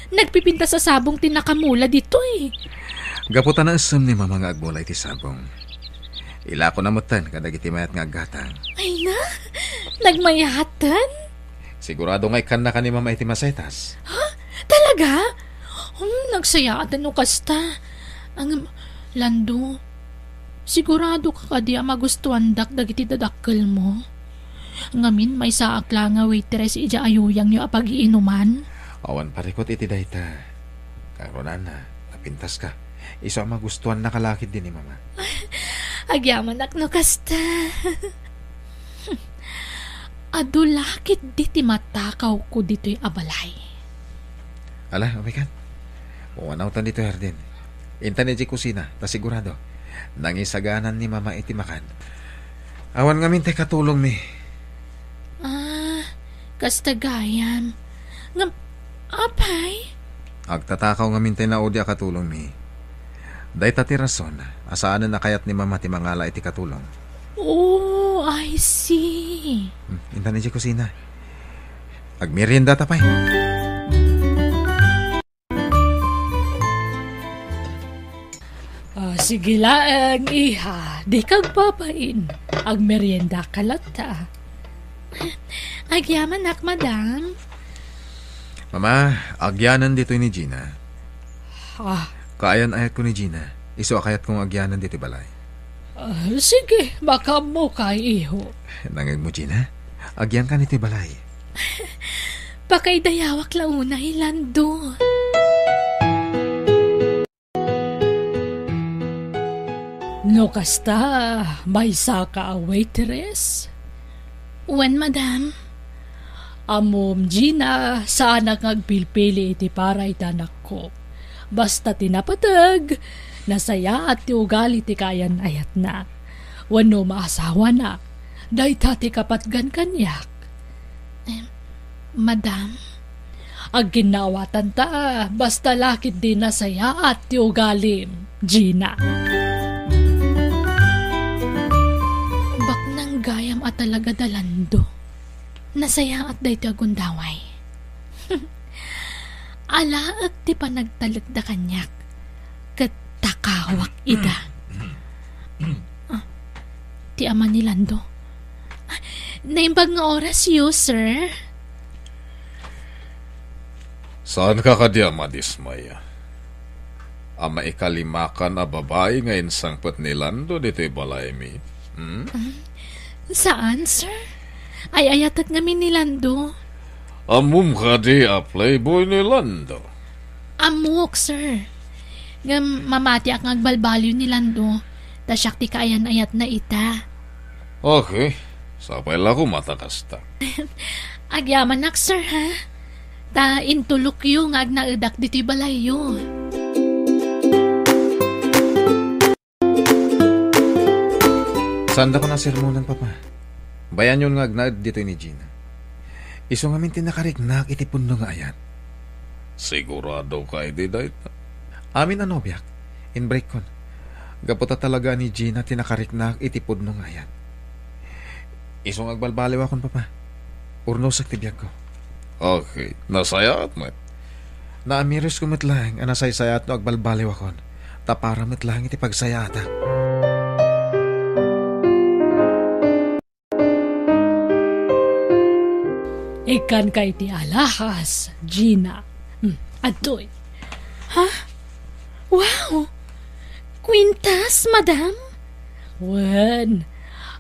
Nagpipinta sa sabong tinakamula dito eh. Gaputan na asam ni mama nga agmulay ti sabong. Ila ko namutan kadag iti mayat nga aggatang. Ay na, nagmayatan? Sigurado nga'y kan na ka ni mama iti masetas. Talaga? Nagsayatan no kasta. Ang Lando, sigurado ka kadi magustuhan dag iti dadakkel mo. Ngamin may saak lang nga waitress ija ayuyang nyo apag-iinuman. Awan parikot iti dayta. Karonan na, napintas ka. Iso ang magustuhan na kalakid din ni mama. Agyaman ak no kasta. Adulakit diti matakaw ko dito'y abalay. Ala, umikan. Uwanautan dito herdin. Intan iti kusina, ta sigurado. Nangisaganan ni mama iti makan. Awan nga mintay katulong mi. Kasta gayam. Ngam, apay? Agtatakaw nga mintay na odya katulong mi. Day tati rason, asaan na kayat ni mama ti mangala iti katulong. Oh, I see. Intan iti kusina. Agmerienda tapay. Sige lang, iha. Di kag papain. Agmerienda kalata. Agyaman nak, madam. Mama, agyanan dito ni Gina. Kaayan ayat ko ni Gina. Iso akayat kong agyanan dito balay. Sige, baka mo kay iho. Nangag mo, Gina? Agyan ka niti balay. Pakaidayawak launa Lando. No kasta, may saka a waitress. Wen, madam? Amom, Gina, saan ngagpilpili iti para itanak ko. Basta tinapatag, nasaya at ti ugali ti kayan ayat na. Wano maasawa na, dahi tati kapatgan kanyak. Madam? Ag ginawatan ta, basta lakit din nasaya at ti ugalim, Gina. Baknang gayam at talaga dalando. Nasaya at dayto agundaway. Alaag ti panagtalag da kanyak. Katakawak ida. Ti ama ni Lando. Naimbag nga oras yu, sir. Saan ka kadya madismaya? Ama ikalimakan na babae ngayon sangpot ni Lando dito'y balay mi. Saan, sir? Ay ayatat ngamin ni Lando. Amum ka di a playboy ni Lando. Amok, sir. Ngam mamati ak ngagbalbalyo ni Lando. Tasyak ti kaayan ayat na ita. Okay, sapay lang ko matakasta. Agyaman nak, sir, ha? Ta intulok yu ngag naidak dito'y balayo. Sanda ko na sermonan, papa. Bayan yun ngag na dito ni Gina. Iso nga mintin nakarignak iti pundo nga ayat. Sigurado ka iti dahit na. Amin ano biyak, in break kon. Gaputa talaga ni Gina tinakarignak iti pundo nga ayat. Iso nga agbalbaliw akon, papa. Urnosak ti biyak ko. Okay, nasayat mo. Naamiris ko matlang, anasaysayat no agbalbaliw akon. Tapara matlang iti pagsayata. Ikan kay ti alahas, Gina. Adoy. Ha? Wow! Quintas, madam? Wen,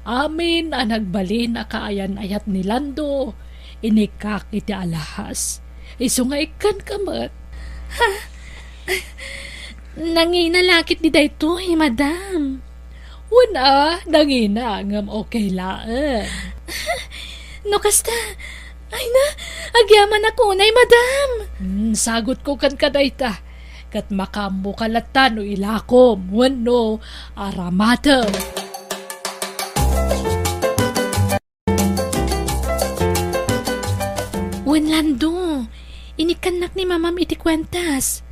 amin ang nagbalin na kaayan ayat ni Lando. Inikak iti alahas. Iso nga ikan kamat. Ha? Nanginalakit di dayto, madam. Wala, nangina ngam okay laan. No kasta, ay na, agyaman ako nay, madam. Sagot ko kan kadayta. Kat makambo kalatan o ilakom. Wano, aramata. Wen, Lando, inikanak ni mamam iti kwentas.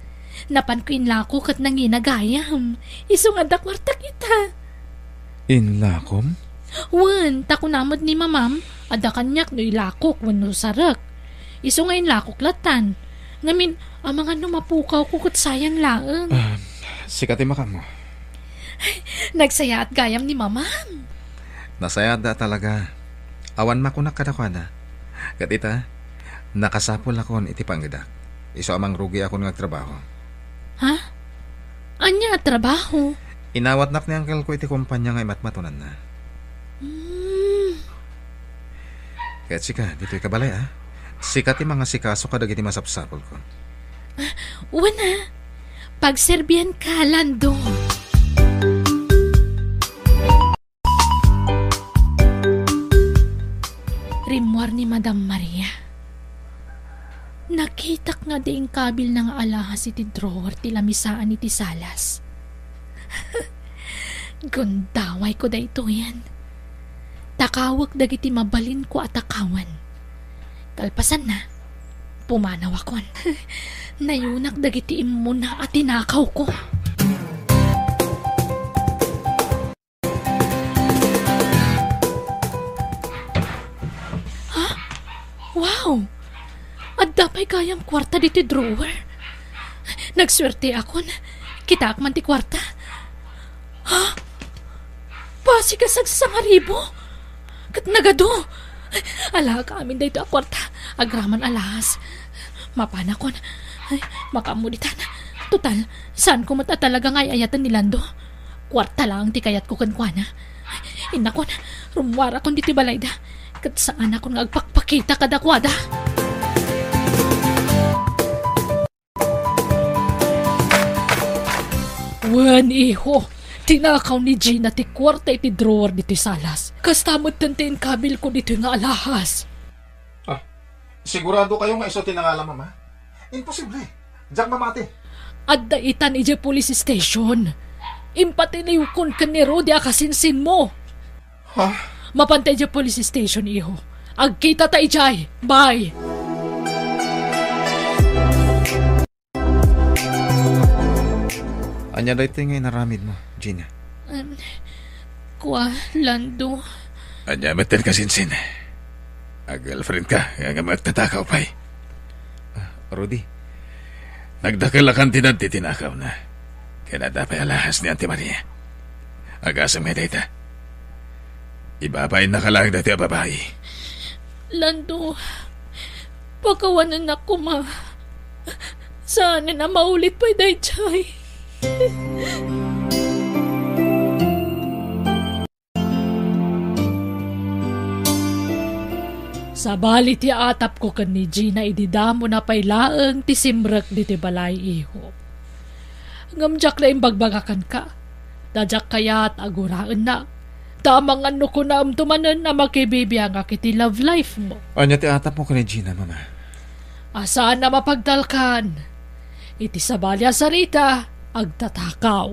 Napan ko inlako kat nanginagayam. Iso nga dakwarta kita. Inlakom? Wan, takunamad ni mamam, ada kanyak no ilakok wano sarak. Iso ngayon lakok latan. Ngamin, ang mga numapukaw ko kat sayang laang. Sikati makamo. Nagsaya at gayam ni mamam. Nasayad da talaga. Awan makunak kadakwana. Katita, nakasapol akon iti panggidak. Iso amang rugi akon ngagtrabaho. Ha? Anya trabaho? Inawat nak ni uncle ko iti kumpanya nga imatmatunan na. Kaya sika, dito'y kabalay Sikat yung mga sikaso kadag iti masapsapol ko. Wana, pagserbihan ka, Lando. Rimwar ni Madam Maria. Nakitak nga diing kabil ng alahas iti drawer ti lamisaan iti salas. Gundaway ko da ito yan. Takawag dagiti mabalin ko at takawan. Kalpasan na, pumanaw akon. Nayunak dagiti imuna at tinakaw ko. Ha? Wow! At dapay kayang kwarta diti drawer. Nagswerte akon. Kita akman ti kwarta. Ha? Pasi ka sagsangaribo? Kat nagado. Ala kaamin da ito akwarta. Agraman alahas. Mapanakon. Ay, makamuditan. Total, saan ko mata talaga ngay ayatan ni Lando? Kwarta lang ti kayat ko kankwana. Inakon, rumwara kon diti balayda. Kat saan ako ngagpakpakita kadakwada. Wan iho, tinakaw ni Gina ti kwarta iti drawer dito salas. Kastamot tantain kabil ko dito nga alahas. Sigurado kayo nga iso tinangala, mama? Imposible. Diyak mamati. At daitan ije police station. Impatiniw ka ni Rudy akasinsin mo. Ha? Mapantay ije police station, iho. Agkita ta ijay. Bye. Anya da ito ngay naramid mo, Gina? Kwa, Lando. Anya matin kasinsin. Girlfriend ka, nga magtatakaw pa'y. Rudy, nagdakalakan tinanti tinakaw na. Kaya nadapay alahas ni Auntie Maria. Agasam nga data. Ibabay nakalang dati ang babae. Lando, pagkawanan ako Sana na maulit pa'y daychay. Sa bali ti atap ko kan ni Gina ididamo na pailaang ti simrak di ti balay iho. Ngamjak na imbagbagakan ka. Dajak kaya at aguraan na. Tamang ano ko na amtumanan na makibibiyang akiti love life mo. Anya ti atap mo kan ni Gina, mama? Asaan na mapagdalkan? Iti sa balya sarita, agtatakaw.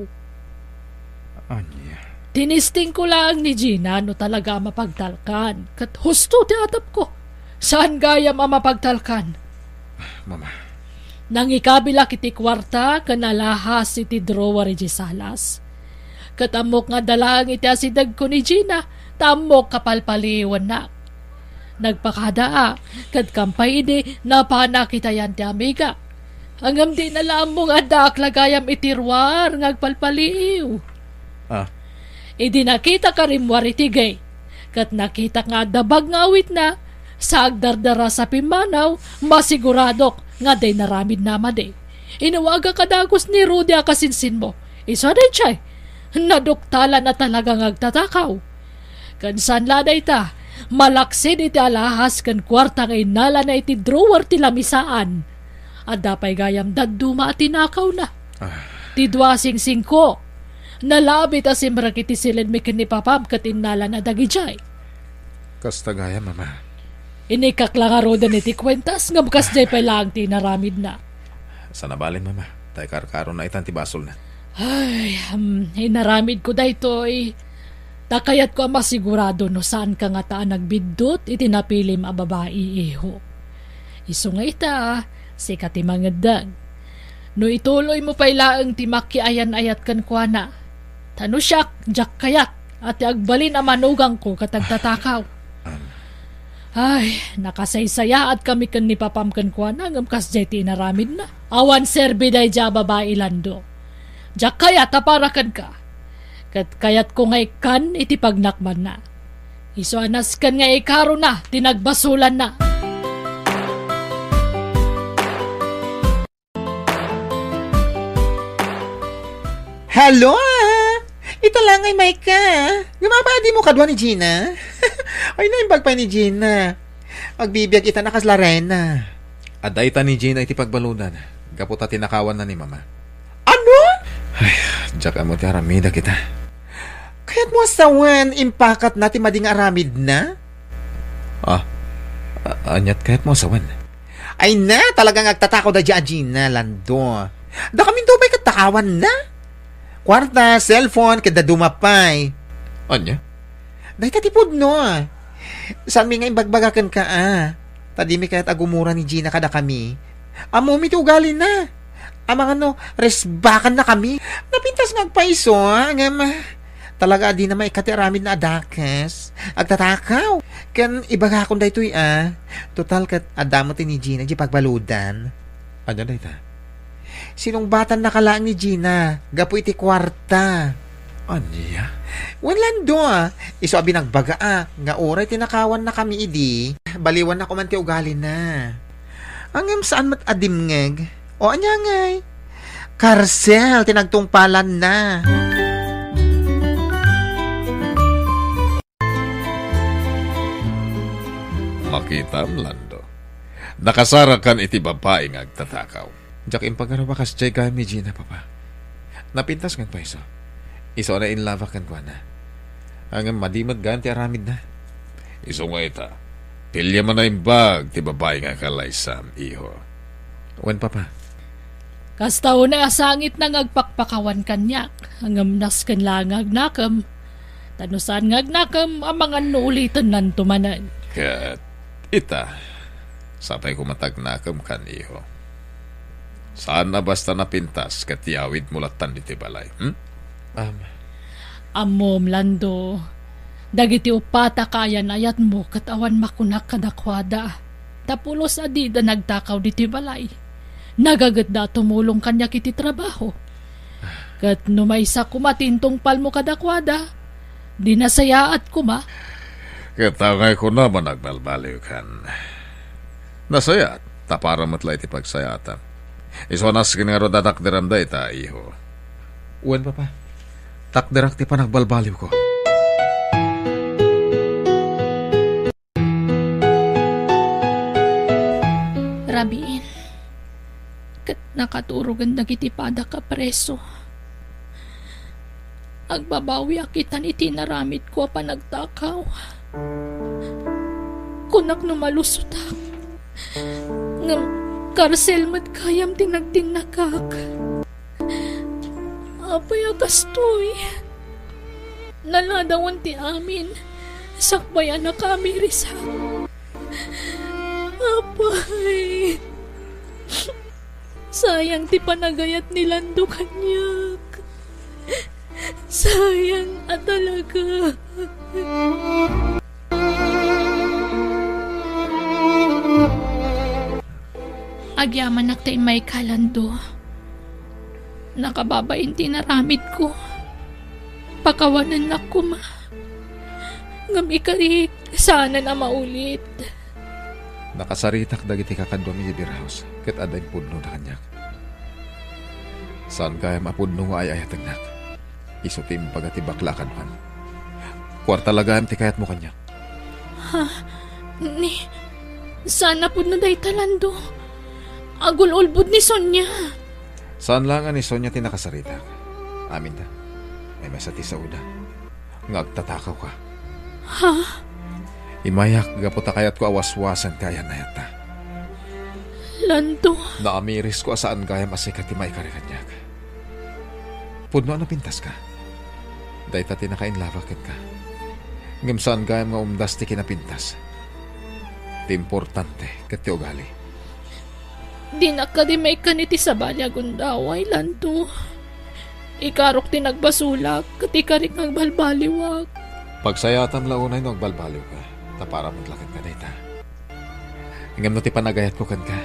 Anya? Tinisting ko lang ni Gina no talaga mapagdalkan. Kat husto ti atap ko. Saan gaya mapagdalkan? Mama. Nang ikabila kiti kwarta, kanalahas iti drawer iti salas. Katamok nga dalang iti asidag ko ni Gina, tamok kapalpaliwan na. Nagpakadaa, kat kampay idi, napanak itayan ti amiga. Hangam di nalam mong adak lagayam itirwar, ngagpalpaliw. Idi nakita ka rimwar iti gay. Kat nakita nga dabag ngawit na, sa agdardara sa pimanaw, masiguradok nga day naramid na made. Inawaga kadagos ni Rudy akasinsin mo. Isa day chay, naduktala na talagang agtatakaw. Kansan laday ta, malaksid iti alahas kan kwarta nga inala na iti drawer ti lamisaan. At dapay gayam daduma at tinakaw na. Ti dwasing singko, nalabit asimrak iti silid mi kinipapam kat inala na dagijay. Kasta gaya, mama. Inikaklang roda niti kwentas, ngabkas jay pa lang ti naramid na. Sa nabalin, mama. Tay karkaro na itan ti basol na. Ay, inaramid ko da ito takayat ko ang masigurado no saan ka nga taan nagbidot iti napilim a babae iho. Iso nga ita, sikat imangadag. No ituloy mo pa ilaang ti makiayan-ayat kan kwa na. Tano siyak, jak kayat, at agbalin ang manugang ko katagtatakaw. Ay, nakasaysaya at kami kan ni papamkan ko na ngam kas jeti naramid na. Awan serbi day ja babae lando. Jak kaya taparakan ka. Kat kayat ko ngay kan iti pagnakman na. Iso anas kan nga ikaro na, tinagbasulan na. Hello? Ito lang ay Maika. Gumabadi mo kadwa ni Gina. Ay naimbag pa ni Gina. Magbibiyag ita na kaslarena. Aday ta ni Gina iti pagbaludan. Gaputa tinakawan na ni Mama. Ano? Ay, Jack amo ti aramida kita. Kaya't mo asawan, impakat natin mading aramid na? Anyat kaya't mo asawan. Ay na, talagang agtatako da dyan, Gina, lando. Da kami to may katakawan na. Kwarta, cellphone, kada dumapay. Anya? Dahil tatipod no. Saan mi nga imbagbagakan ka Tadi mi kaya't agumura ni Gina kada kami. Amo mi ugali na. Amang resbakan na kami. Napintas nga agpaiso ngam. Talaga di na maikatiramid na adakas. Agtatakaw. Kan ibaga akong daytoy Total kat adamot ni Gina di pagbaludan. Anya na ita? Sinong batan nakalaan ni Gina? Gapo iti kwarta. Anya? Wanlando Iso abi nagbaga Nga oray tinakawan na kami idi. Baliwan na kumanti ugali na. Angam saan mat adimngeg? O anya ngay? Karsel, tinagtungpalan na. Makita Lando. Nakasarakan iti babae nga agtatakaw. Jack impagarawakas jay kami ni Gina, Papa. Napintas nga pa iso. Iso na inlava kan kwa na. Hanggang madimag ganti aramid na. Iso nga ita. Pilya man na imbag ti babae nga kalaysam, iho. Wen, Papa. Kastaw na asangit na ngagpakpakawan kanyak. Hanggang naskan lang agnakam. Tanusan ngagnakam ang mga nuulitan nan tumanan. Kat ita. Sapay kumatagnakam kan, iho. Saan na basta napintas katiyawid mulatan iti balay? Amom, Lando. Dagiti upata kayan ayat mo katawan makunak kadakwada. Tapulos adida nagtakaw diti balay. Nagagat na tumulong kanya kiti trabaho. Kat numaysa kumatintong palmo kadakwada. Di nasayaat kuma. Katangay ko naman nagbalbaliw kan. Nasayat, tapara matlay ti pagsayatan. Isonas kinaro datakdiram da ita, iho. Uwan, Papa. Takdirak ti pa nagbalbaliw ko. Rabiin. Kat nakaturugan dagiti pada ka preso. Agbabawi akitan iti naramid ko pa nagtakaw. Kunak numalusutak. Karsel mat kayam tinagtinakak. Apay akastoy. Naladawan ti amin. Sakbayan na kami risak. Apay. Sayang ti panagayat ni Lando kanyak. Sayang talaga. Agyaman naktay may kalando. Nakababain tinaramid ko. Pakawanan na ko ma. Ngam ikarik, sana na maulit. Nakasaritak dagiti kakadwa mi birhouse. Ket aday pudno na kanyak. Saan kaya mapudno nga ay ayatagnak? Isutim pagati baklakan man. Kwarta lagam ti kayat mo kanyak. Ni, sana po na day talando. Agul-ulbud ni Sonya. Saan lang ni Sonya tinakasaritak? Amin ta. May masati sa uda. Ngagtatakaw ka. Ha? Imayak gaputa kayat ko awaswasan kaya na yata. Lando. Naamiris ko asaan kaya masikat ti may karikanyak. Pudno na pintas ka. Dahil tati nakainlavakin ka. Ngam saan kaya nga umdas ti kinapintas. Ti importante kat ti ugali. Di nakadimay ka niti sa balyagundaway, Lando. Ikarok tinagbasulak, katika rin ang balbaliwak. Pagsayatan launay no agbalbaliw ka. Ta para maglakad ka dayta. Ingam no ti panagayat ko kan ka.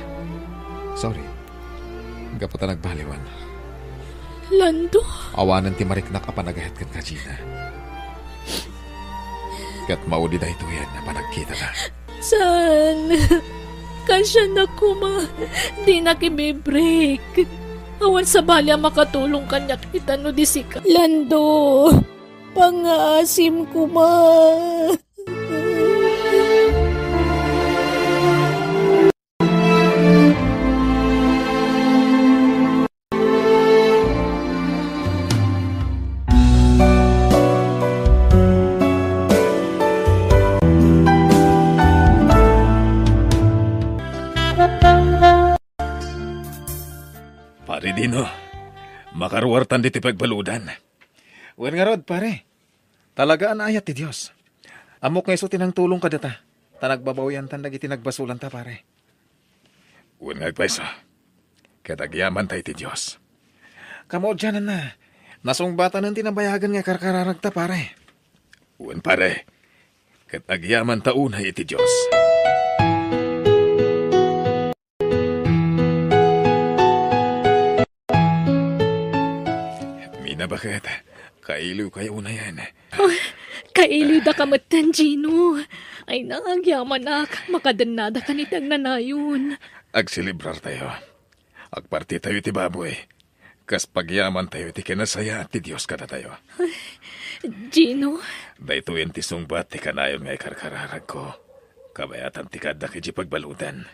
Sorry. Gaputa nagbaliwan. Lando, Awanan ti mariknak a panagayat kan ka, Gina. Kat maudi da ito yan na panagkita na. saan? Kasya na kuma, di na kibibreak. Awan sa balya makatulong kanya kita no disika. Lando, pangaasim kuma. Pare Dino, makaruwartan di ti pagbaludan. Wen nga rod, pare. Talagaan ayat ti Diyos. Amok nga iso tinang tulong ka data. Tanagbabawian tan dagiti nagbasulan ta, pare. Wen nga agpaiso. Katagyaman tayo ti Diyos. Kamo dyanan na. Nasungbatan ng tinabayagan nga karkararag ta, pare. Wen, pare. Katagyaman ta unay iti Diyos. Bakit? Kailiw kayo na yan. Kailiw da kamatan, Gino. Ay nangagyaman makadanada ka nitang nanayon. Agsilibrar tayo. Agparti tayo ti baboy. Kas pagyaman tayo ti kinasaya ti Diyos ka na tayo. Gino? Dahito yan ti sungbat ti kanayon nga ikarkararag ko. Kabayatan ti kada kiji pagbaludan.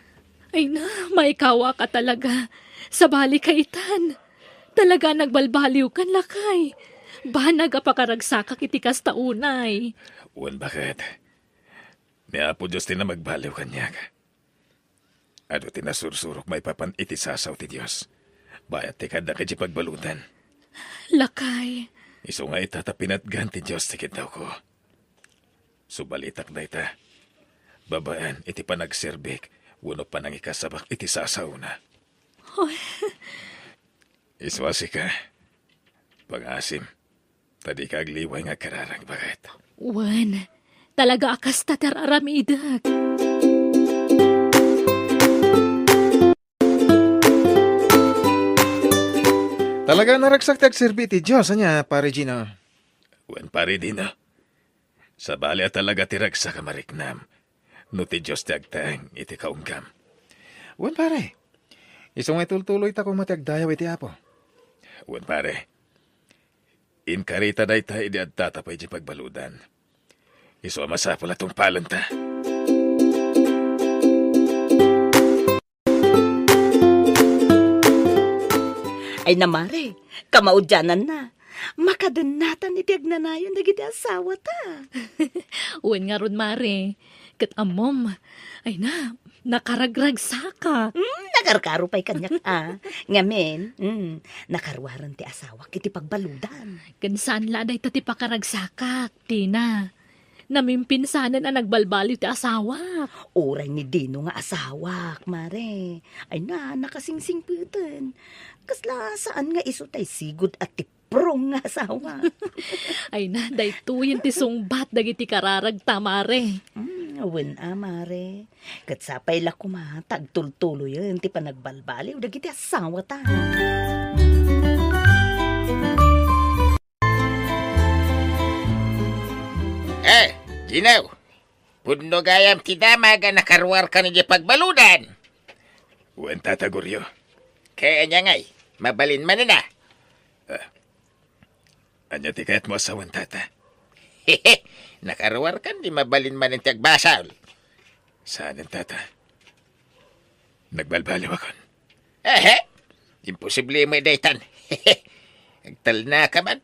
Ay na, maikawa ka talaga. Sa bali kaitan. Talaga nagbalbaliw kan lakay. Banag apakaragsakak itikas taunay. Uwan bakit? Ni Apo Diyos ti na magbaliw kanyak. Ano ti nasursurok may papan itisasaw ti Diyos. Bayat ti kada kiji pagbalutan. Lakay. Iso nga itatapinatgan ti Diyos ti daw ko. Subalitak na ita. Babaan iti panagserbik. Wano pa nang ikasabak itisasaw na. Iswasi ka. Pag-asim. Tadi ka agliway nga kararang bakit. Wan, talaga akas tatararamidag. Talaga naragsak tagserbi ti Diyos, anya, pare Gino. Wan, pare Dino. Sa balya talaga tiragsak ka mariknam. No ti Diyos ti agtang iti kaunggam. Wan, pare. Isong ay tultuloy ta kung matiagdayaw iti Apo. Wan, pare. Inkarita day tayo di at tatapay di pagbaludan. Iso masapol atong palanta. Ay namare, kamaudyanan na. Makadanatan iti agnanayon dagiti asawa ta. Uwan nga ron, Mare. Kat amom. Ay na, nakaragrag saka. Nakarkaro pa'y kanyak Ngamen, nakarwaran ti asawa kiti pagbaludan. Gansaan laday ta ti pakaragsakak, Tina. Namimpinsanan na nagbalbaliw ti asawa. Oray ni Dino nga asawak, mare. Ay na, nakasingsingputan. Kasla saan nga iso tay sigod at ti prong nga asawa. Ay na, daytuyin ti sungbat dagiti kararag ta, Mare. Awen mare. Katsapay la kuma, tagtultulo yun, ti panagbalbaliw, dagiti asawa ta. Ginaw, pudno gayam ti damaga nakarwar ka ni pagbaludan. Uwan tataguryo. Kaya niya ngay, mabalin man na. Anya ti kayat mo asawan tata. Hehe, nakarwar ka di mabalin man ang tiagbasal. Saan ang tata? Nagbalbaliw ako. Imposible mo daytan. Hehe, agtal na ka man.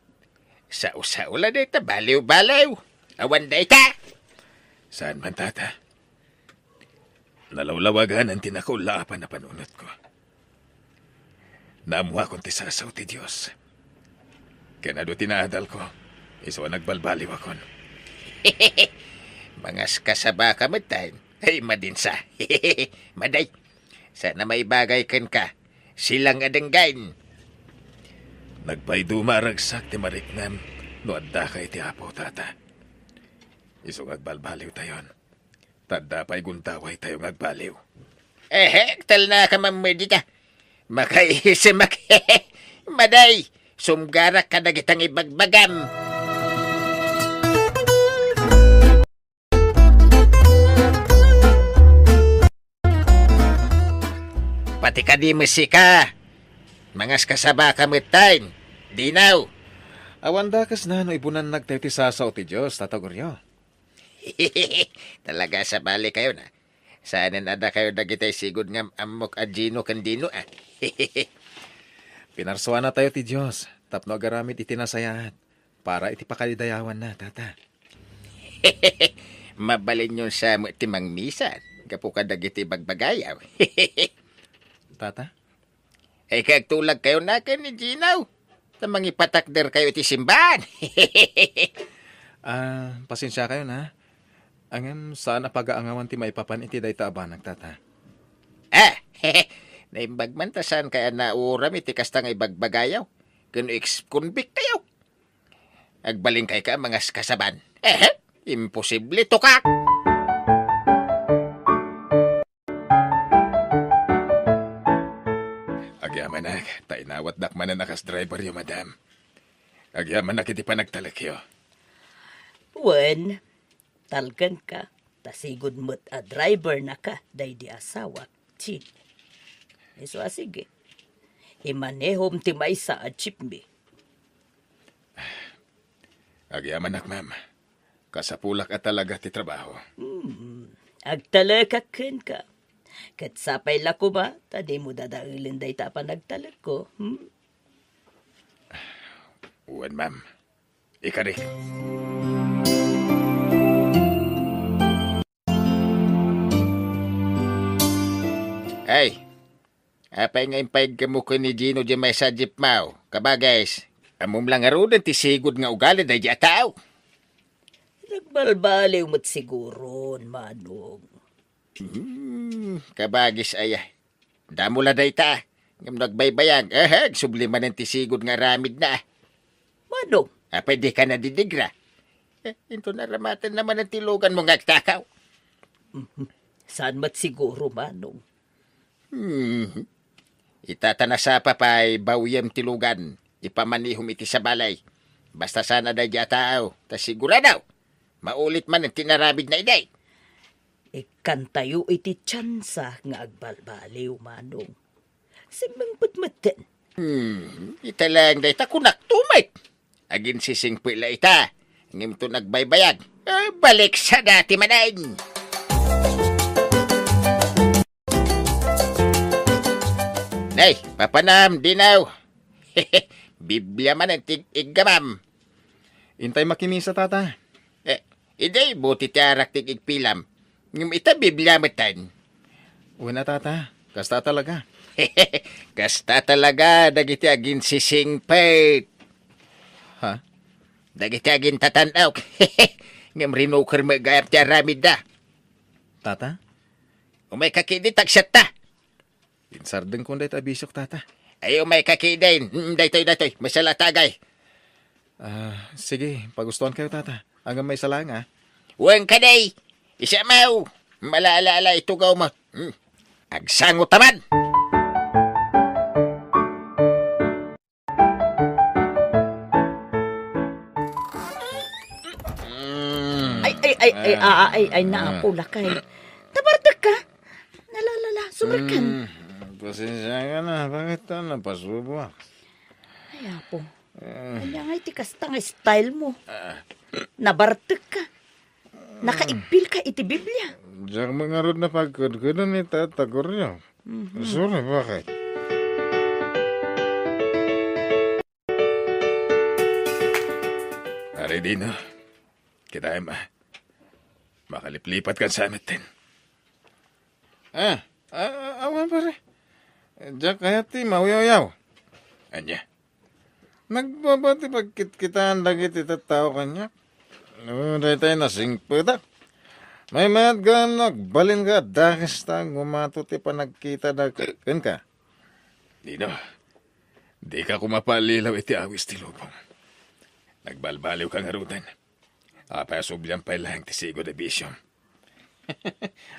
Sa ula dayta, baliw-baliw. Awan dayta. Saan man tata? Nalawlawagan ang tinakaulapan na panunot ko. Naamuha kong tisasaw ti Diyos. Kanado tinadal ko, iso nagbalbaliw akon. Mga kasaba ka matayin, ay madinsa. Maday, sana may bagay kan ka, silang adenggain. Nagbay dumaragsak ti mariknam, no adda ka iti apo, tata. Isong agbalbaliw tayon. Tadda pa'y guntaway tayo agbaliw. Tal na ka mamedi ka. Makaihisim Maday, sumgarak ka na kitang ibagbagam. Pati ka di musika. Mangas kasaba kamutain. Dinaw. Awan dakas na no ibunan nagtayo ti sasaw ti Diyos, tatagoryo. Talaga sa bali kayo na. Sana nada kayo dagitay sigod nga amok adjino kandino ah. Pinarsuan na tayo ti Diyos, tapno agaramit itinasayahan, para iti pakalidayawan na, tata. Mabalin yun sa timang misan. Kapo ka dagiti bagbagayaw. Tata? Ay kagtulag kayo na ka ni Ginaw. Tamang ipatakder kayo iti simbahan. Pasensya kayo na. Angem, saan pag-aangawan ti maipapan iti dayta abanag, tata? Naimbagmantasan kaya nauram iti kastang ibagbagayaw. Kano ex-convict tayo. Agbaling kay ka mga kasaban. Imposible to ka. Agyamanag, tainawat dakman na nakas driver yo, madam. Agyamanag iti panagtalak yo. Wen, talgan ka. Tasigod mo't a driver na ka. Day di asawa. Chin. Iso sige. Imanehom ti may sa chipmi. Agyamanag, ma'am. Kasapulak at talaga ti trabaho. Agtalakakin ka. Kat sapay lako ba, tadi mo dadailin day tapa nagtalak ko. Uwan, ma'am. Ikari. Ay, apay nga impayag ka mo ko ni Gino di may sa jeep mau. Kabagays, amom lang arudan ti sigod nga ugali day di ataw. Nagbalbaliw mo't siguro, manong. Kabagis ay, damo la day ta. Ngam nagbaybayag, subliman ng ti sigod nga ramid na. Manong, Apay di ka nadidigra. Ito naramatan naman ang tilugan mo ngagtakaw. saan mo't siguro, manong? Itatanasa pa pa'y bawiyam tilugan. Ipamanihom iti sa balay. Basta sana day di ataw. Tas siguradaw. Maulit man ang tinarabid na iday. Ikantayo iti tsansa nga agbalbaliw, manong. Simbang putmatan. Italang day ta kunak tumay. Agin sising pila ita. Ngim to nagbaybayag. Balik sa dati manain. Nay, papanam, dinaw. Biblia man ang tig-iggamam. Intay makimisa, tata. Iday, buti tiyarak tig-igpilam. Ngim ita Biblia matan. Uwan na, tata. Kasta talaga. Kasta talaga, dagiti agin sising pait. Ha? Dagiti agin tatanaw. Ngam rinukar magayap tiya ramid da. Tata? Umay kakidi tagsat ta. Pinsardeng kung dahit abisok, tata. Ay umay kakidain. Daytoy. Masala tagay. Sige, pagustuhan kayo, tata. Hanggang may salang, ha? Huwag ka day. Isa mau. Malaala itugaw mo. Agsango taman. Ay, naapula kay. Tabardak ka. Nalalala, sumarkan. Pasensya ka na. Bakit ito napasubo? Ay, apo. Kanya nga iti kasta nga style mo. Nabartak ka. Nakaigpil ka iti Biblia. Diyak mga rod na pagkudkudan ni tatagor niyo. Sorry, bakit? Ari din, no? Kita ma. Makaliplipat ka sa amin din. Awan pare. Diyak kaya ti mauyaw-yaw. Anya? Nagbabati pagkit-kitaan lagi ti tao kanya. Dahil tayo nasing putak. May mayat ka nagbalin ka dahil ta gumato ti panagkita da kan ka. Dino, Di ka kumapalilaw iti awis ti lubong. Nagbalbaliw ka nga rudan. Apasubyan pa ilang ti Sigo Division.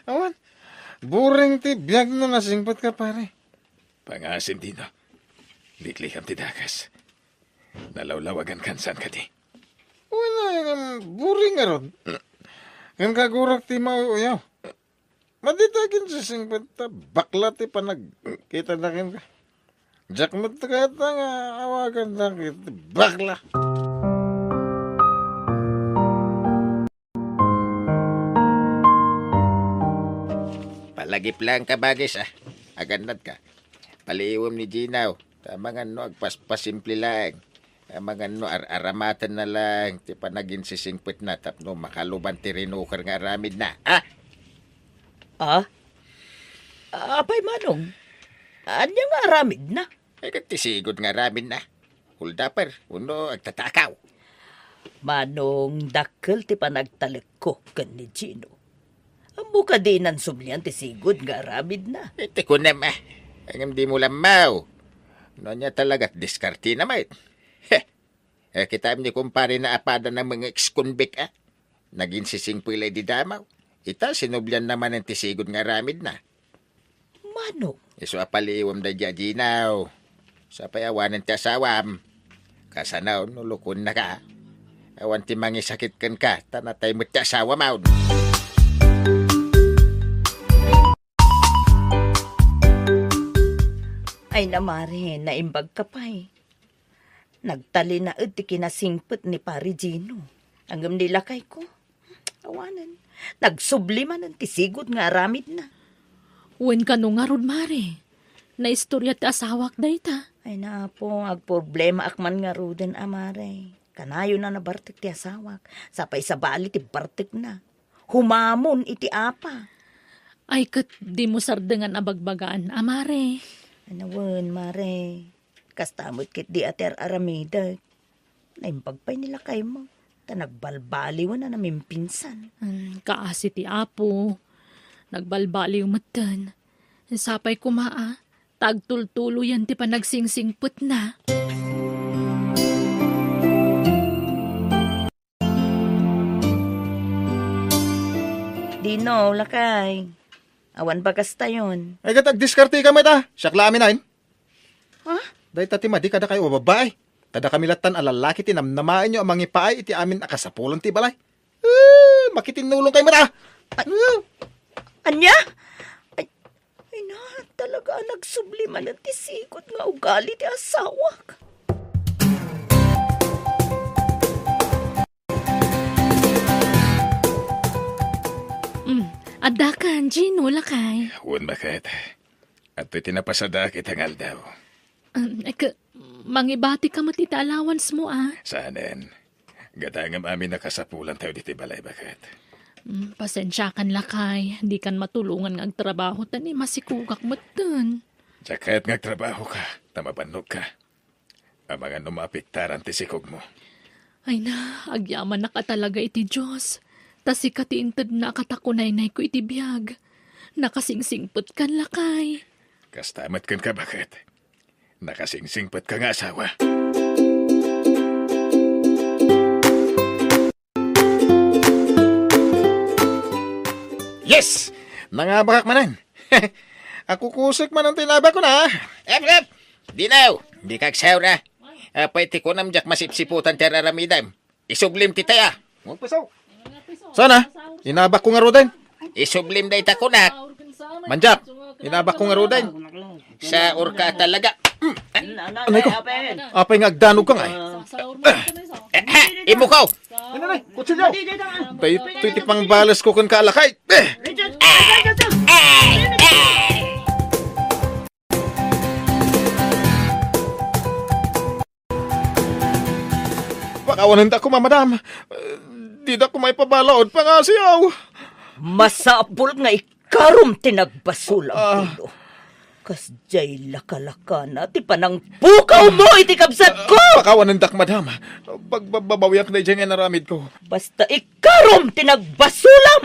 Awan, buring ti biyag no nasingpot ka pare. Pangasim din no. Liklikam ti dakas. Nalawlawagan kansan ka di. Wala yung buring nga ron. Kan kagurak ti mauyaw. Maditagin sa singpot ta bakla ti panagkita na kin ka. Jack matakata nga awagan na kita bakla. Palagip lang ka bagis Agandad ka. Paliiwam ni Ginaw. Mga no, agpaspasimple lang. Mga no, aramatan na lang. Ti panagin si singpit na. Tapno, makaluban ti rinukar nga aramid na. Apay manong. Anya nga aramid na. Ay, nagtisigod nga aramid na. Huldaper, uno, agtatakaw. Manong dakkel ti panagtalek ko kan ni Gino. Amo ka di nan sumlian ti sigod nga aramid na. Iti ko naman. Ang di mo lamaw. No niya talaga, diskarte naman. Kita ni kumpare na apada ng mga ex-convict Naging sisingpilay di damaw. Ita, sinublian naman ang tisigod nga aramid na. Manong. Iso apaliwam da Ginaw. Sa payawanan ti asawam. Kasanaw, nulukon na ka. Awan ti mangisakit kan ka. Tanatay mo ti asawa maun. Ay namare, naimbag ka pa Nagtali na ti kinasingpet ni Pari Gino. Anggam nilakay ko. Awanan. Nagsubliman ng tisigod nga aramid na. Wen ka nung nga rod, Mare. Naistorya ti asawak da ita. Ay na po, agproblema akman nga ruden amare. Kanayo na nabartik ti asawak. Sapay sa bali ti bartik na. Humamon iti apa. Ay kat di mo sardengan abagbagaan, Amare. Anawan, mare. Kastamot kit di ater aramida. Naimpagpay nila kay mo. Ta nagbalbaliw na namin pinsan. Kaasi ti apo. Nagbalbaliw matan. Sapay kumaa. Tagtultulo yan ti panagsingsingput na. Dino, lakay. Awan bagas tayon. Ay gatag diskarte ka may ta. Siyakla amin ain. Ha? Dahil tati madi kada kayo babae. Tada kami latan alalaki ti namnamain nyo ang mangipaay iti amin akasapulon ti balay. Makitinulong kayo mata. Anya? Ay na, talaga nagsubliman ng tisikot nga ugali ti asawak. Adakan, Gino, lakay. Huwag makat. At ito'y tinapasada kitang aldaw. Mangibati ka matita allowance mo, Saanan? Gadangam amin nakasapulan tayo diti balay bakat. Pasensya kan lakay. Di kan matulungan ng trabaho tani masikugak mo dun. Jakat ngagtrabaho ka, tamabanog ka. Ang mga numapiktaran ti sikog mo. Ay na, agyaman na ka talaga iti Diyos. Tas ikatiintad na katakunay-nay ko iti biyag. Nakasingsingpot kan lakay. Kastamat kan ka bakat. Nakasingsingpot ka nga asawa. Yes! Nangabakak manan. Ako kusik man ang tinaba ko na. Ep! Dinaw! Di kagsaw na. Pwede ko namjak masipsiputan ti araramidam. Isublim ti taya. Magpasaw. Sana, inabak ko nga roden. Isublim da ita kunak. Manjak, inabak ko nga roden. Sa urka talaga. Anay ko, apay nga agdanog ka nga Imukaw! Nanay, kutsilyaw. Tayo iti pang balas ko kan kaalakay. Pakawanan da ko, mamadam. Di da ko may pabalaod pa nga siyaw. Masapul nga ikarom tinagbasulang tulo. Kasjay lakalaka na ti panang pukaw mo iti kabsat ko! Pakawanan dak, madam. Pagbabawiyak na dyan nga naramid ko. Basta ikarom tinagbasulam!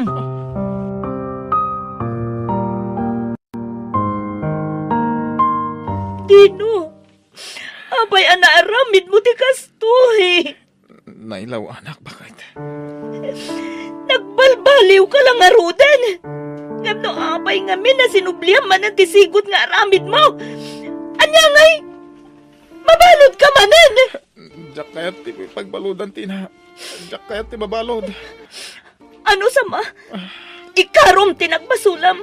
Dino, Abay, anaaramid mo ti kastoy. Nailaw anak, bakit? Nagbalbaliw ka lang nga rudan. Ngam no abay nga min na sinublihan man ang tisigot nga aramid mo. Anya ngay, mabalod ka manan. Diyak kayat ti pagbaludan tina. Diyak kayat ti mabalod. Ano sama? Ikarom tinagbasulam.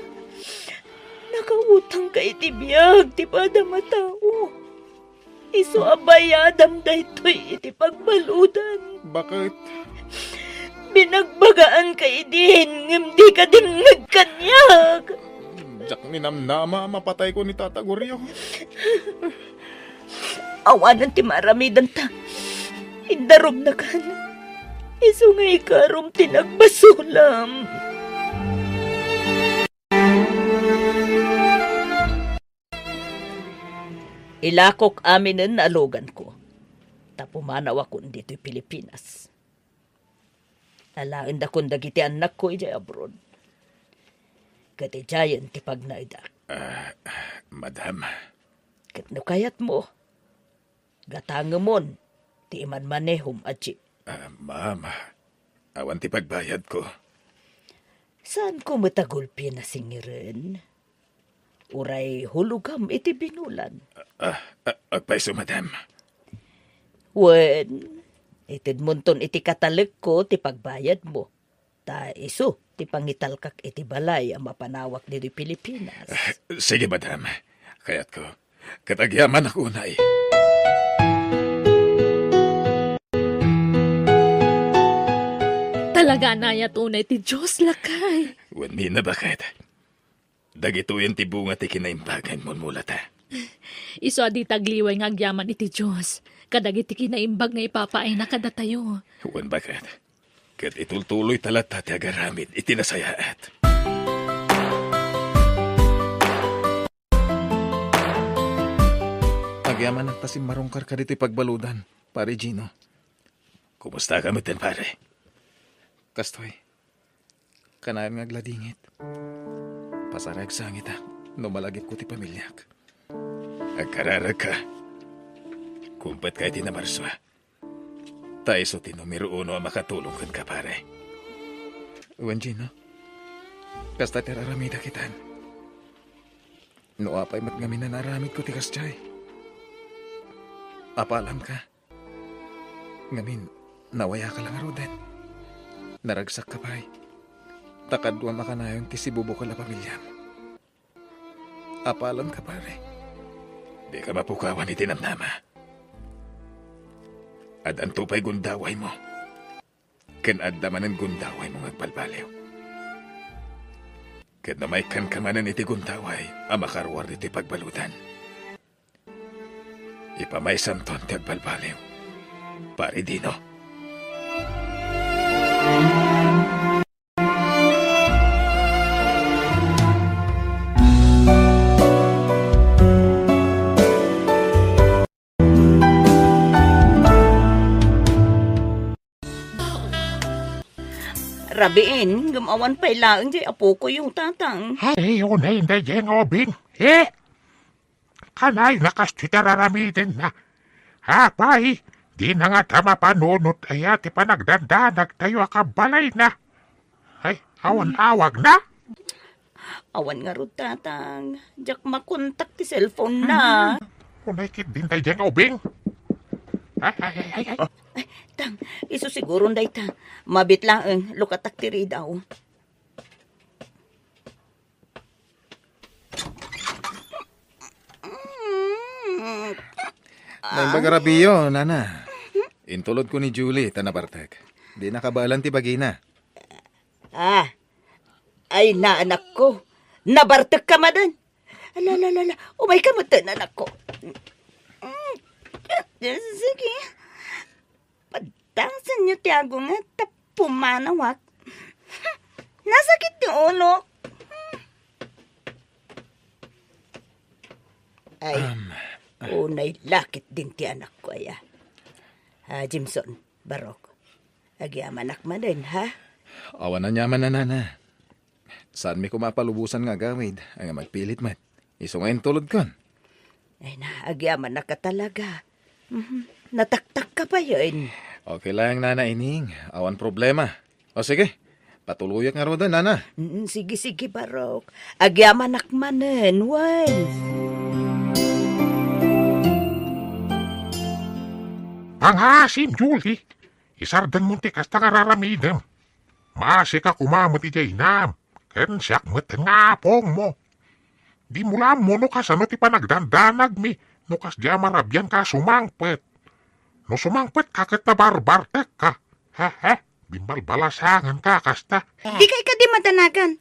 Nakautang ka itibiyag, ti padama tao. Iso abayadam daytoy iti pagbaludan. Bakit? Binagbagaan ka idin, ngem di ka din nagkanyag. Diyak ninamnama, mapatay ko ni Tata Goryo. Awanan ti maramidan ta. Indarom na kan. Iso nga ikarom tinagbasulam. Ilakok aminin na alogan ko. Tapumanaw ako dito'y Pilipinas. Alain da kung dagiti anak ko ijay abroad. Kati jayan ti pagnaidak. Madam, Kat no kayat mo. Gatangamon ti iman manehom at jeep. ma'am, awan ti pagbayad ko. Saan ko matagulpi na singirin? Uray hulugam iti binulan. Agpaiso, madam. Wen, itid munton iti katalag ko ti pagbayad mo. Ta iso ti pangitalkak iti balay ang mapanawak dito Pilipinas. Sige, madam. Kayat ko. Katagyaman ako unay. Talaga na tunay ti Diyos lakay. Wani na bakit? Dagituin ti bunga ti kinaimbagan mo mula ta. Iso adi tagliway nga agyaman iti Diyos. Kadagiti kinaimbag nga ipapaay na kada tayo. Wan bakit? Kat itultuloy talata ti agaramid itinasayaat. Agyaman ang tasim marungkar ka dito'y pagbaludan, pare Gino. Kumusta ka matin, pare? Kastoy, kanayan nga agladingit. Pasarag sangit ha, numalagip ko ti pamilyak. Agkararag ka. Kumpat ka itinamarso. Tayo so ti numero 1 ang makatulong kan ka, pare. Uwan Gino, kasta tiraramida kitan. Nuapay mat ngamin na naramid ko ti kastay. Apalam ka. Ngamin, nawaya ka lang arudan. Naragsak ka pa'y. Takadwa makanayon ti sibubo ka la pamilyam. Apalam ka pare. Di ka mapukawan itinamnama. At ang tupay gundaway mo. Kanaddaman ang gundaway mo agbalbaliw. Kat na may kankamanan iti gundaway ang makarwar iti pagbalutan. Ipamay samton ti agbalbaliw. Pare Dino. Rabiin, gumawan pa ilang di apo ko yung tatang. Ay, yun na hindi dyan, Obing. Kanay, nakastitararamidin na. Hapay, di na nga tama panunot ay ati pa nagdandanag tayo akabalay na. Ay, awan-awag na. Awan nga ro tatang. Diyak makontak ti cellphone na. Kunay kit din tayo dyan, Obing. Ay. Tang, iso siguro nday ta. Mabit lang ang lukatak ti ri daw. Nang bagarabiyo, nana. Intulod ko ni Julie, tanabartek. Di nakabalan ti bagina. Ay na anak ko. Nabartek ka madan. Alala, umay ka matan anak ko. Sige. Padangsan niyo tiago nga tapumanawak. Nasakit yung ulo. Ay, unay lakit din ti anak ko aya. Jimson, Barok. Agyaman man din, ha? Awan na nyaman na nana. Saan mi kumapalubusan nga gawid, ang magpilit mat. Iso ngayon tulod kon. Ay na, agyaman na ka talaga. Nataktak ka pa yun. Okay lang, Nana Ining. Awan problema. O sige, patuloy nga ro doon, Nana. Sige, Barok. Agyaman akmanen, wan. Pangasim, Julie. Isardan mo ti kasta kararamidem. Maasi ka kumamot ijay nam. Ken siyak met nga apong mo. Di mula mo no kasano ti panagdandanag mi. No kas diya marabyan ka sumangpet. No sumangpet kakit na barbartek ka. He. Bimbal balasangan ka kasta. Di kay ka di madanagan.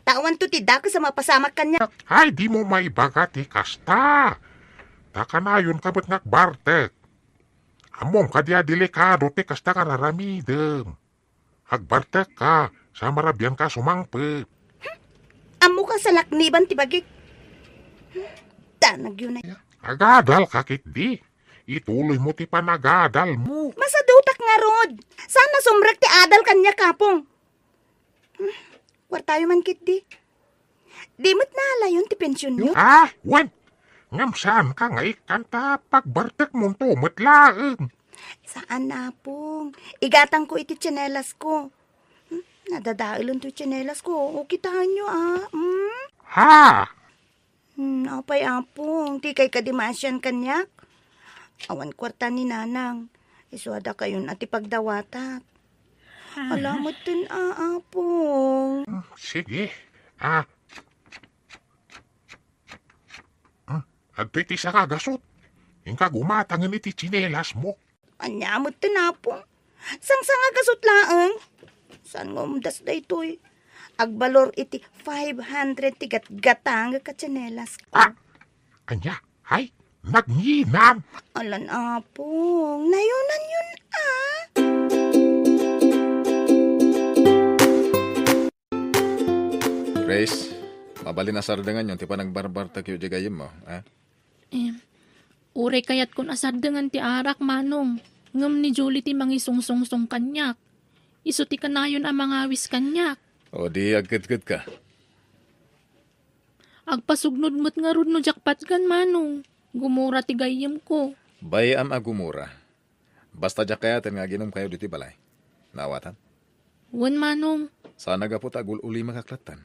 Tawan to ti dako sa mapasamak kanya. Ay di mo maibaga ti kasta. Takanayon ka ba't ngakbartek. Amom ka diya delikado ti kasta kararamidem. Agbartek ka, sa marabyan ka sumangpet. Amo ka sa lakniban ti bagik. Tanag yun ay. Agadal ka kit di. Ituloy mo ti panagadal mo. Masadutak nga rod. Sana sumrek ti adal kanya kapong. Wartayo man kit di. Di mo't nalayon ti pensyon nyo. Wen. Ngam saan ka nga ikanta pagbartek mo tumot laeng. Saan na pong? Igatang ko iti tsinelas ko. Nadadailon to tsinelas ko. O kitahan nyo Ha? Apay apong. Di kay kadimasyan kanyak. Awan kwarta ni nanang. Iswada kayon ati pagdawatak. Alamot din apong. Sige. Adto'y ti sa kagasot. Ingka gumatangin iti tsinelas mo. Anyamot din apong. Sang gasot laeng. San ngumdas da ito'y. Agbalor iti 500 ti gatgatang katsinelas ko. Anya, hay, nagnginan. Alan apong. Nayunan yun Grace, mabalin na sardangan yun, ti pa nagbarbar takyo jagayim mo, ha? Ure kayat kun asardangan ti arak manong. Ngam ni Julie ti mangisungsungsong kanyak. Iso ti kanayon ang mga awis kanyak. O di agkit-kit ka. Agpasugnod mo't nga rod no jakpat kan manong. Gumura ti gayem ko. Bayam agumura. Basta jakayatin nga ginom kayo diti balay. Nawatan? Wan manong. Sana gapot agul uli makaklatan.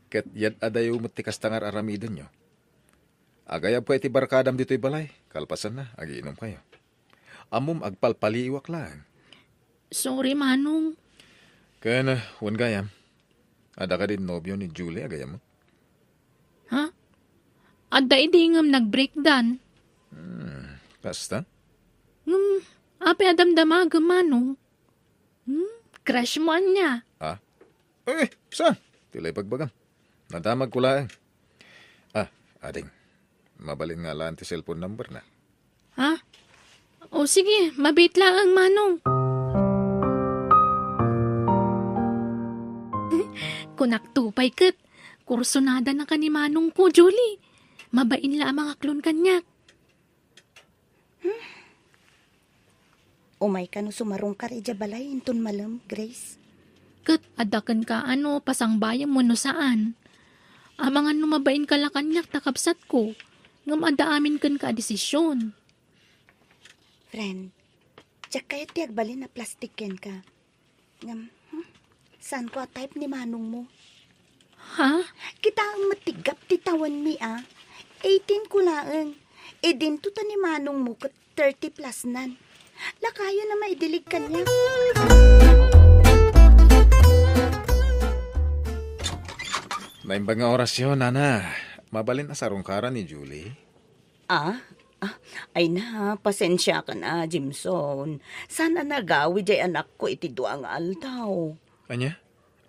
Ket yad adayo mo ti kastangar aramidan nyo. Agayab ko iti barkadam dito'y balay. Kalpasan na, agiinom kayo. Amom agpalpaliwak lang. Sorry manong. Kaya na, wan gayam. Ada ka din nobyo ni Julie, agayam mo. Ha? Adda idingam nag-breakdown. Basta? Ape adamdamagam manong. Crush mo niya. Saan? Tilay pagbagam. Nadamag ko lang. Ading. Mabalin nga lang ti cellphone number na. Ha? O sige, mabit lang ang manong. Kunaktupay kat. Kursonada na ka ni manong ko, Julie. Mabain la ang mga klon kanyak. Umay ka no sumarong ka rin balay inton malam, Grace. Kat, adakan ka pasangbayang mo no saan. Amangan no mabain ka la kanyak takabsat ko. Ngam adaamin kan ka desisyon. Friend, tsak kayo tiyag balin na plastikin ka. Ngam, saan ko type ni manong mo? Ha? Kita ang matigap ti tawan mi 18 ko laeng. Din to ni manong mo kat 30 plus nan. Lakayo na maidilig kanya. Naimbang nga orasyon, Nana. Mabalin na sarong kara ni Julie. Ay na, pasensya ka na, Jimson. Sana nagawi jay anak ko iti duang altaw. Anya?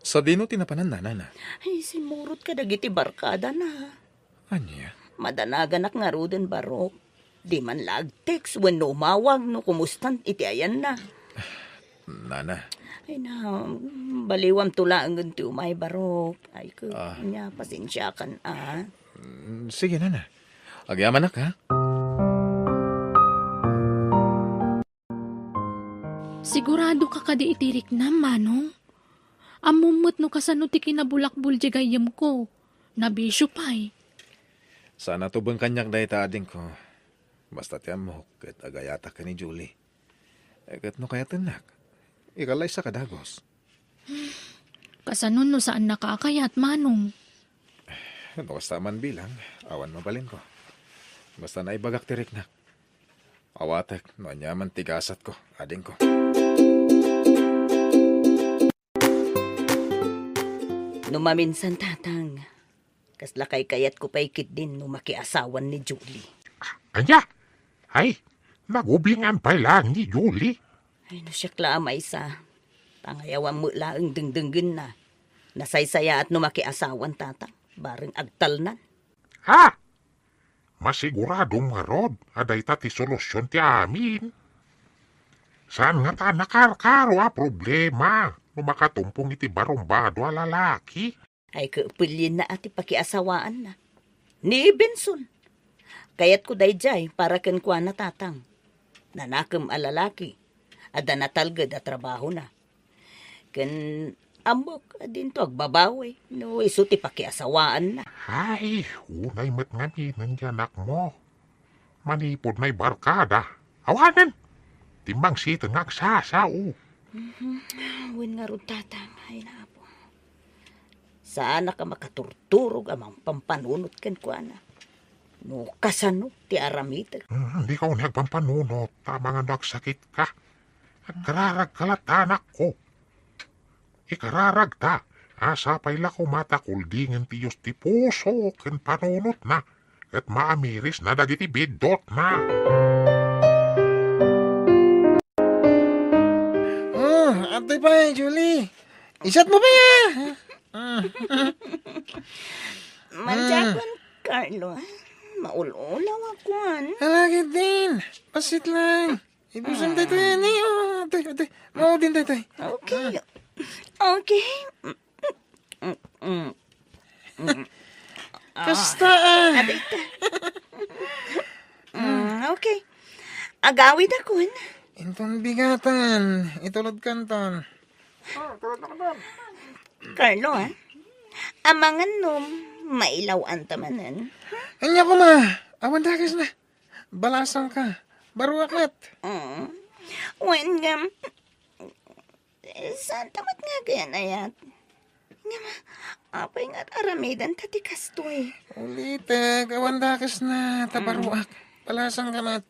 Sa dino tinapanan na, Nana? Ay, simurot ka dagiti barkada na. Anya? Madanaganak nga ruden Barok. Di man lag-text when no mawag no kumustan iti ayan na. Nana. Ay na, baliwam tula ang ganti umay Barok. Ay ko, niya, pasensya ka na. Sige, Nana. Agyaman ka. Sigurado ka kadi itirik na, manong. Amumot no kasano ti kinabulakbul di gayem ko. Nabisyo pa'y. Sana tubang kanyak dahi ta ading ko. Basta tiyan mo, kat agayata ka ni Julie. Kat no kaya tanak, ikalay sa kadagos. Kasanon no saan nakakayat, manong. Ano basta man bilang, awan mabalin ko. Basta naibagak tirik na. Awatek, no anyaman tigasat ko, ading ko. Numaminsan tatang, kasla kay kayat ko paikit din no makiasawan ni Julie. Anya? Ay, nagubingan pa lang ni Julie. Ay no siya klamay sa tangayawan mo laang dengdengen na. Nasaysaya at no makiasawan tatang, baring agtalnan. Ha? Masigurado nga rod, aday ta ti solusyon ti amin. Saan nga ta nakarkaro problema? No makatumpong iti barumbado a lalaki. Ay kaupilyin na ati pakiasawaan na. Ni Benson. Kayat ko dayjay para ken kwa na tatang. Nanakam a lalaki. Ada natalgad a trabaho na. Ken ambok adin to agbabawi. No iso ti pakiasawaan na. Ay, unay met nga nandiyanak mo. Manipod na'y barkada. Awanan! Timbang sito nagsasao. Win nga ron tatang. Ay na po. Saan ka makaturturog amang pampanunot ken kwa na. No kasano ti aramid. Hindi ka nagpampanunot. Tama nga nagsakit ka. Nagkararag kalat anak ko. Ikararag ta. Asapay la ko matakuldingan ti Diyos ti puso. Ken panunot na. At maamiris na dagiti bidot na. Atoy pa Julie. Isat mo pa ya. Manjakon, Carlo. Maululaw akuan. Alagid din. Pasit lang. Ibusan tayo yan eh. Atoy. Mau din tayo. Okay. Okay. Kasta Okay. Agawid akon. Inton bigatan. Itulod kanton. Carlo, amangan no, mailawan tamanan. Anya ko ma. Awan dagas na. Balasang ka. Baruak net. Wen nga, saan tamat nga gaya na yan? Nga ma, apay nga't aramidan tati kastoy. Ulitek. Awan dagas na. Tabaruak. Balasang ka mat.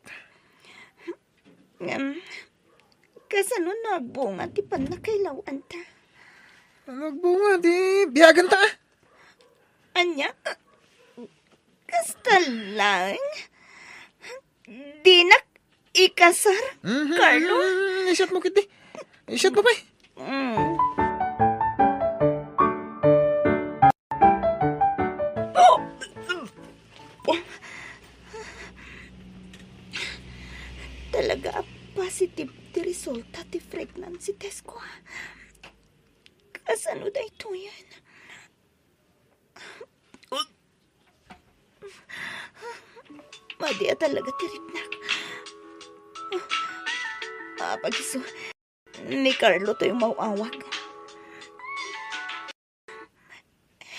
Kasano nagbunga ti pan nakailawan ta? Nagbunga di. Biyagan ta. Anya? Kasta lang? Di nak ikasar, Carlo? Isyat mo kiti. Isyat mo pa Talaga positive ti resulta ti pregnancy test ko. Kasano da ito yan? Madia talaga ti riknak. Pag-iso, ni Carlo to yung mauawag.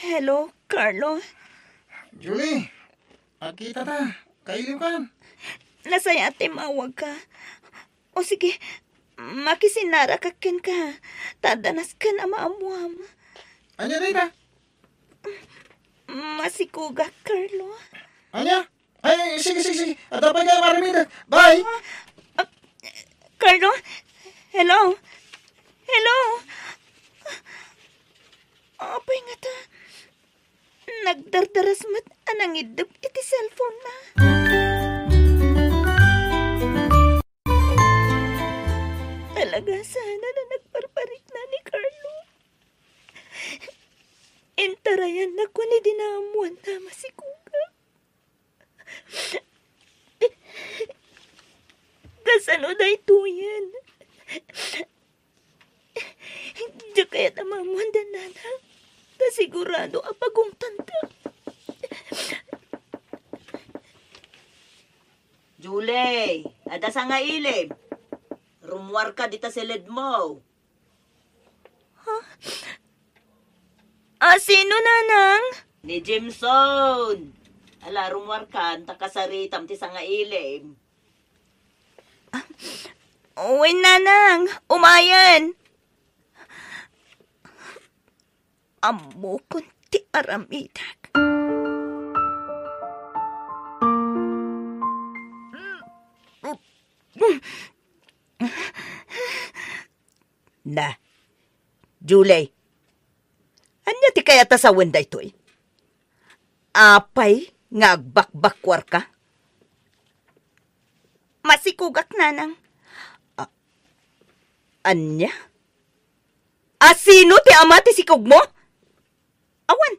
Hello, Carlo? Julie. Akita ta. Kailiw kan. Nasaya ate mawag ka. O sige, makisinara ka ken ka. Tadanas ka na maamuam. Anya na ita? Masikuga, Carlo. Anya? Ay, sige. Adapay kayo maramida. Bye! Carlo? Hello? Apay nga ta. Nagdardaras mat anang idap iti cellphone na. Talaga sana na nagparparik na ni Carlo. Entarayan na ko ni dinamuan na masikuga. Kasano da ito yan? Diya kaya tamamuan da nana. Kasigurado apagong tanda. Julie, ada sa nga ilim. Rumwar ka dita sa led mo. Sino nanang? Ni Jimson. Ala, rumwarkan, takasaritam ti sa nga ilim. Uy, nanang, umayan. Amo kunti aramidak. Na, Julie, anya ti kaya ta sa wenda ito'y? Apay nga agbakbakwar ka? Masikugak, nanang. Anya? Sino ti ama ti sikog mo? Awan.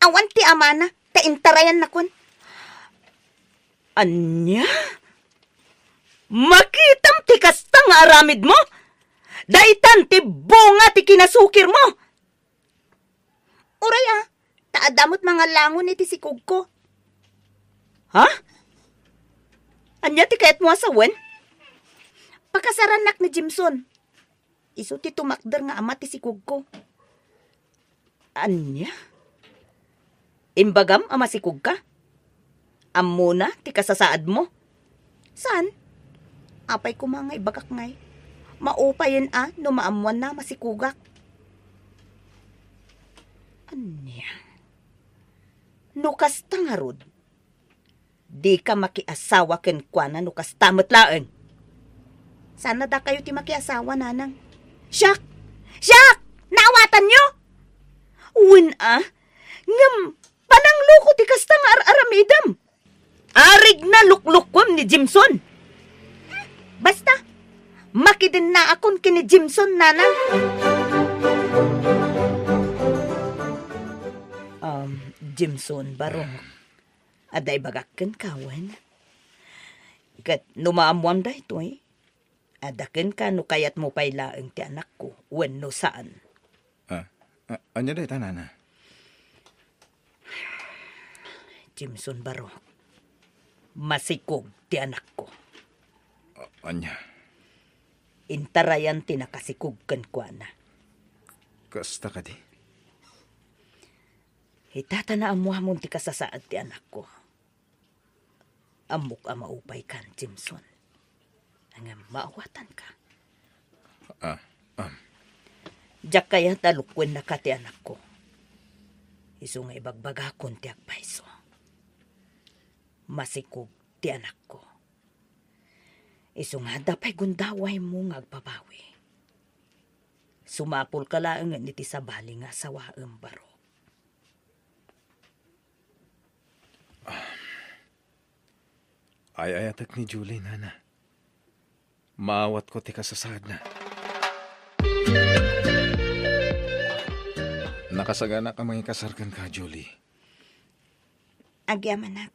Awan ti amana. Taintarayan na kun. Anya? Makitam ti kasta nga aramid mo? Daitan ti bunga ti kinasukir mo? Uray taadamot mga langon iti sikog ko. Ha? Anya ti kayat mo asawen? Pakasaranak ni Jimson. Iso ti tumakder nga ama ti sikog ko. Anya? Imbagam ama sikog ka? Amuna ti kasasaad mo? San? Apay ko mga ibagak ngay. Maupayin no maamuan na masikugak. Anya? Nukas tangarod. Di ka makiasawa ken kuana nukas tamot laeng. Sana da kayo ti makiasawa, nanang. Siak! Siak! Naawatan nyo! Uwin ngam, panangluko ti kasta nga aramidam. Arig na luklukwam ni Jimson. Basta, makidin na akon kini Jimson, nanang. Jimson barong. Aday bagakken kawan. Kat numaamuan da ito Adaken ka no kayat mo pailaeng ti anak ko. Wen no saan. Anya day tanana? Jimson barong. Masikog ti anak ko. Anya? Intarayan ti nakasikog ken kuana. Kasta ka di? Hitata na amuhamon ti kasasaad ti anak ko. Amok maupay kan, Jimson. Ang maawatan ka. Diyak kaya talukwen na ka ti anak ko. Iso nga ibagbagakon ti agpaiso. Masikog ti anak ko. Iso nga dapay gundaway mo nga agbabawi. Sumapol ka lang niti sabali nga sawaang baro. Ay-ayatak ni Julie, nana. Maawat ko ti kasasad na. Nakasagana ka mga kasarkan ka, Julie. Agyamanak.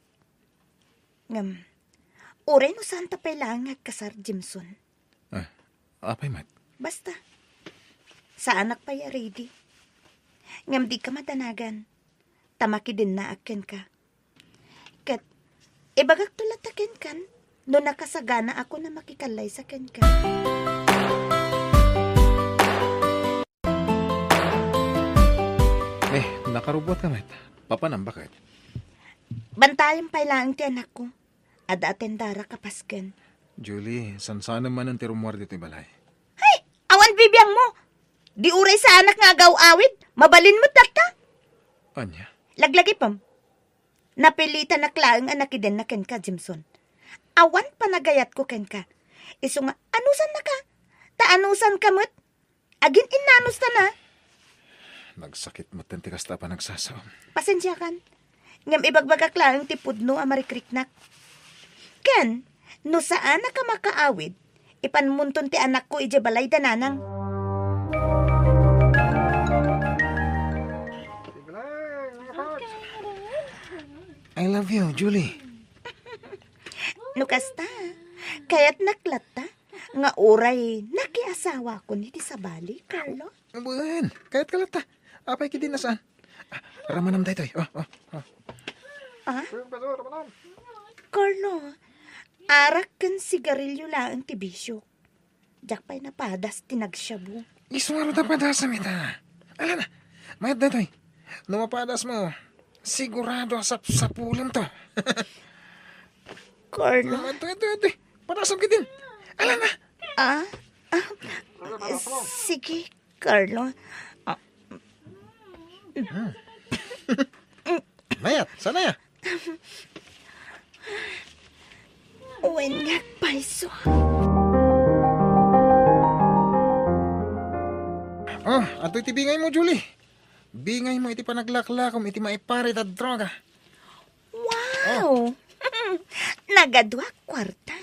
Uray no saan tapay lang agkasar, Jimson. Apay mat? Basta. Sa anak pa ya ready. Ngam di ka madanagan. Tamaki din na akin ka. Kat, ibagak tulat akin kan, no nakasagana ako na makikalay sa akin ka. Nakarubot ka, mat. Papanam, bakit? Bantayan pa lang ti anak ko. Ada atendara kapasken. Julie, sansana man ang tirumwar dito balay. Hay! Awan bibiyang mo! Di uray sa anak nga agaw-awid. Mabalin mo tata. Anya? Laglagi pam. Napilitan na klaang anak din na ken ka, Jimson. Awan panagayat ko ken ka. Iso nga, anusan na ka? Taanusan ka mo't? Agin inanus ta na. Nagsakit mo tikas ta pa nagsasaw. Pasensya kan. Ngam ibagbagak klaang tipudno amarikriknak. Ken, no saan na ka makaawid, ipanmunton ti anak ko ije balay dananang. I love you, Julie. No kasta, kaya't naklata, nga oray nakiasawa ko ni ti sabali, Carlo. Buwan, kahit kalata. Apay kidi na saan? Ramanam daytoy. Carlo, arak kan sigarilyo lang ti bisyo. Diyak pa'y napadas tinagsyabu. Iswaro ta padas sa mita. Ala na, mayat daytoy. Numapadas mo. Sigurado sa pulan to. Carlo. Ito. Panasam kitin. Ala na. Ah? Sige, Carlo. Mayat, sana ya? Uwin nga, paiso. Oh, ato iti bingay mo, Julie. Bingay mo iti panaglaklakom, iti maiparit at droga. Wow! Nagadwa kwarta.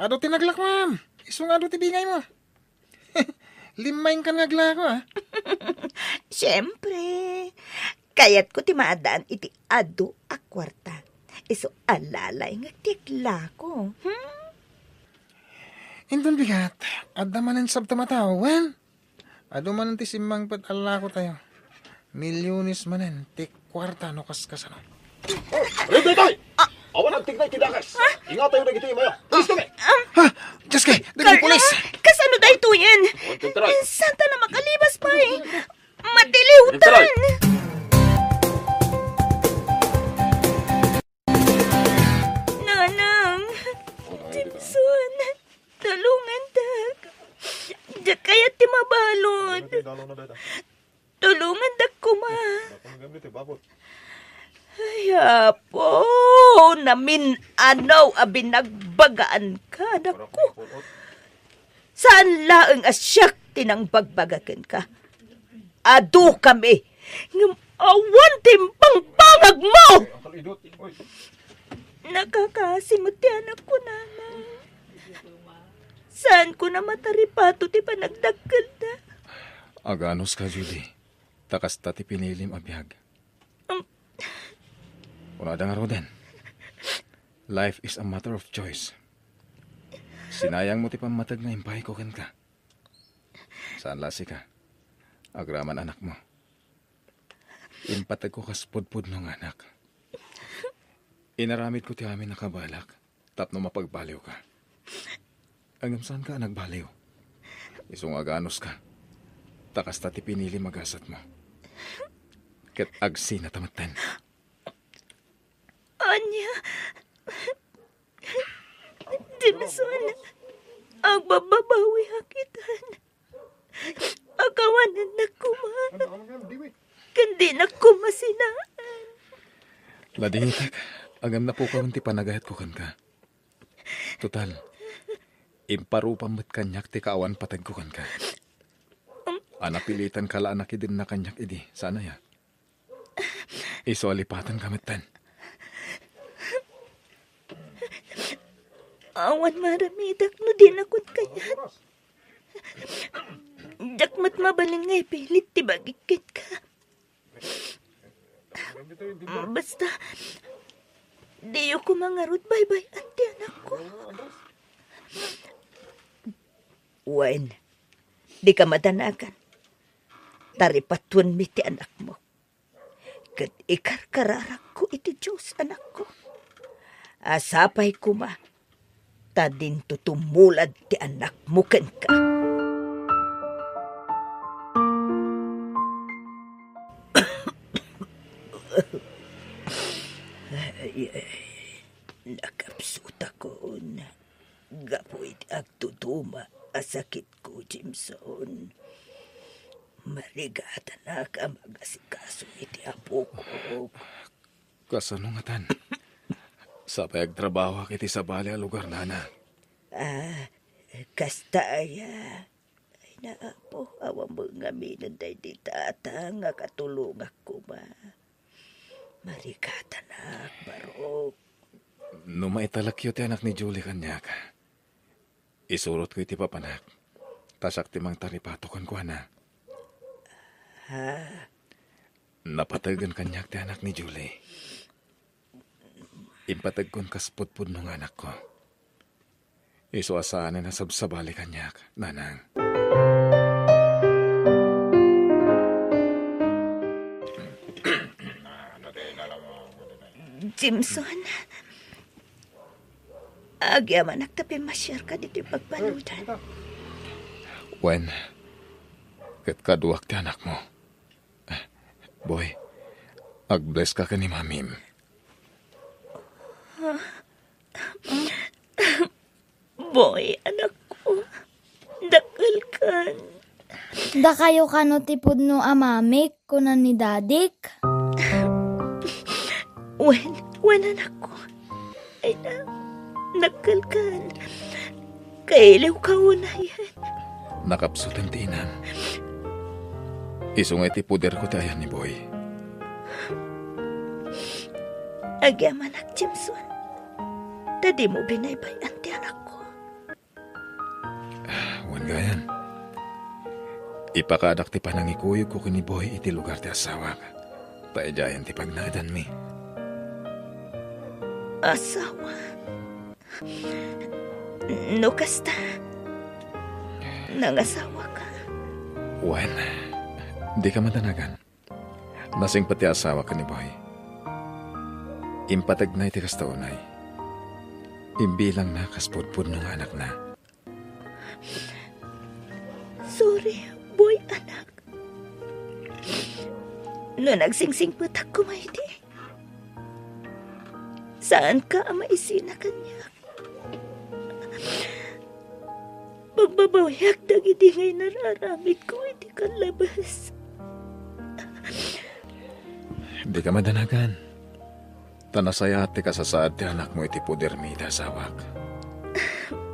Ado tinaglak, ma'am. Isong ado ti bingay mo. Limayin ka naglako, ha? Siyempre. Kayat ko ti maadaan iti ado a kwarta. Iso alalay nga tikla ko. Indon bigat. Adda manan sabta mataw, wen? Ado manan ti simang pat-ala ko tayo. Milyonis manan, ti kwarta no kaskasano. Rito, itoy! Awan ang tignay tidakas. Ingat tayo na giti, Maya. Alis kami! Ha! Diyos kay! Dagay pulis! Kasano dahi to yan? Tintaray. Santa na makalibas pa eh. Matiliwtan! Nanang! Jimson! Tulungan dag! Diya kaya ti mabalod! Tulungan dag kuma! Ay, apo! Namin anaw abinagbagaan ka, naku! Saan laeng asyak tinangbagbagaan ka? Adu kami! Ngam awan timpang pangag mo! Nakakasimot ti anak ko, nanay. Saan ko na mataripato ti panagdagkal na? Aganos ka, Julie. Takas ti pinilim abiyag. Una nga roden. Life is a matter of choice. Sinayang mo ti pamatag na impay ko kan ka. Saan lasi ka? Agraman anak mo. Impatag ko kaspodpod ng anak. Inaramid ko ti amin nakabalak. Tapno mapagbaliw ka. Hanggang saan ka nagbaliw? Isong aganos ka. Takas ti pinili magasat mo. Kat agsi na tamatan. Anya, Jimson, ang bababawi hakitan. Agawanan na kuma. Kandi na kumasinaan. Laditak, agam na po ka ti panagahat ko kan ka. Total, imparupan mo't kanyak ti kaawan patag ko kan ka. Anapilitan kala anak idin na kanyak idi. Sana ya. Iso alipatan kamitan. Awan maramidak no din akong kayat. Dakmat mabalin ngay pilit ti bagikit ka. Basta, di ko mangarot bye-bye ante anak ko. Wen, di ka madanagan. Taripatun mi ti anak mo. Kat ikarkararak ko iti Diyos anak ko. Asapay ko ma. Tadin tutumulad ti anak mo ken ka. Nakapsuta ko na. Gapoy ti agtutuma asakit ko, Jimson. Marigata na ka magasikaso iti apo ko. Kasanungatan. Sa pagtrabaho kiti sa bali a lugar nana. Kasta aya. Ay naapo, awang mga minunday di tata nga katulong ako ba. Marikata na, barok. Numaitalakyo ti anak ni Julie kanyak. Isurot ko iti papanak. Tasak ti mang taripatokan ko na. Napatagan kanyak ti anak ni Julie. Impatag kon kasputpud ng anak ko. Iso asaan na sabsabali kanyak, nanang. Jimson, agyaman nagtapi masyar ka dito pagpanudan. Wen, kat kaduak ti anak mo. Boy, Ag-bless ka ni Mamim. Boy, anak ko. Dakal kan. Da kayo kano tipod no amamik kunan ni dadik? Wen anak ko. Ay dakal kan. Kailaw ka una yan. Nakapsot ang tinam. Isungay ti puder ko tayo ni Boy. Agyaman ak Jimson. Tadi mo binaybayan ti anak ko. Wan gayan. Ipakadak ti panangikuyog ko kini Boy iti lugar ti asawa ka. Taedayan ti pagnaadan mi. Asawa? No kasta. Nangasawa ka. Wan, di ka matanagan. Nasing pati asawa ka ni Boy. Impatag na iti kastaunay. Imbilang na kaspodpod ng anak na. Sorry, Boy, anak. No nagsingsing patak ko may di. Saan ka maisina kanya? Pagbabawayak dagiti ngay nararamit ko, hindi ka labas. Di ka madanagan. Tanasaya ti kasasaad ti anak mo iti puder mi iti asawak.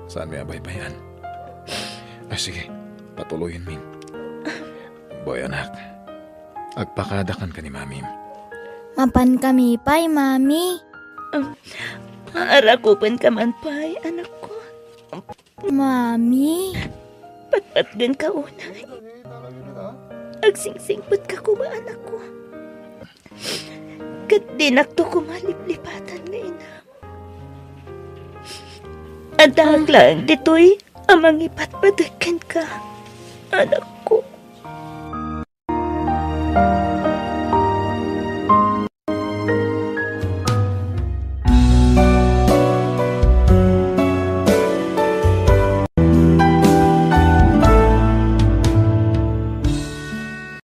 Saan may abaybayan? Sige, patuloyin min. Boy, anak. Agpakadakan ka ni Mamim. Mapan kami pa'y, Mami. Arakupan ka man pa'y, anak ko. Mami. Patpatgan ka unay. Agsingsingpat ka ko ba, anak ko? Kat dinakto ko maliplipatan na ina. At lang dito'y amang ipatpatagan ka, anak ko.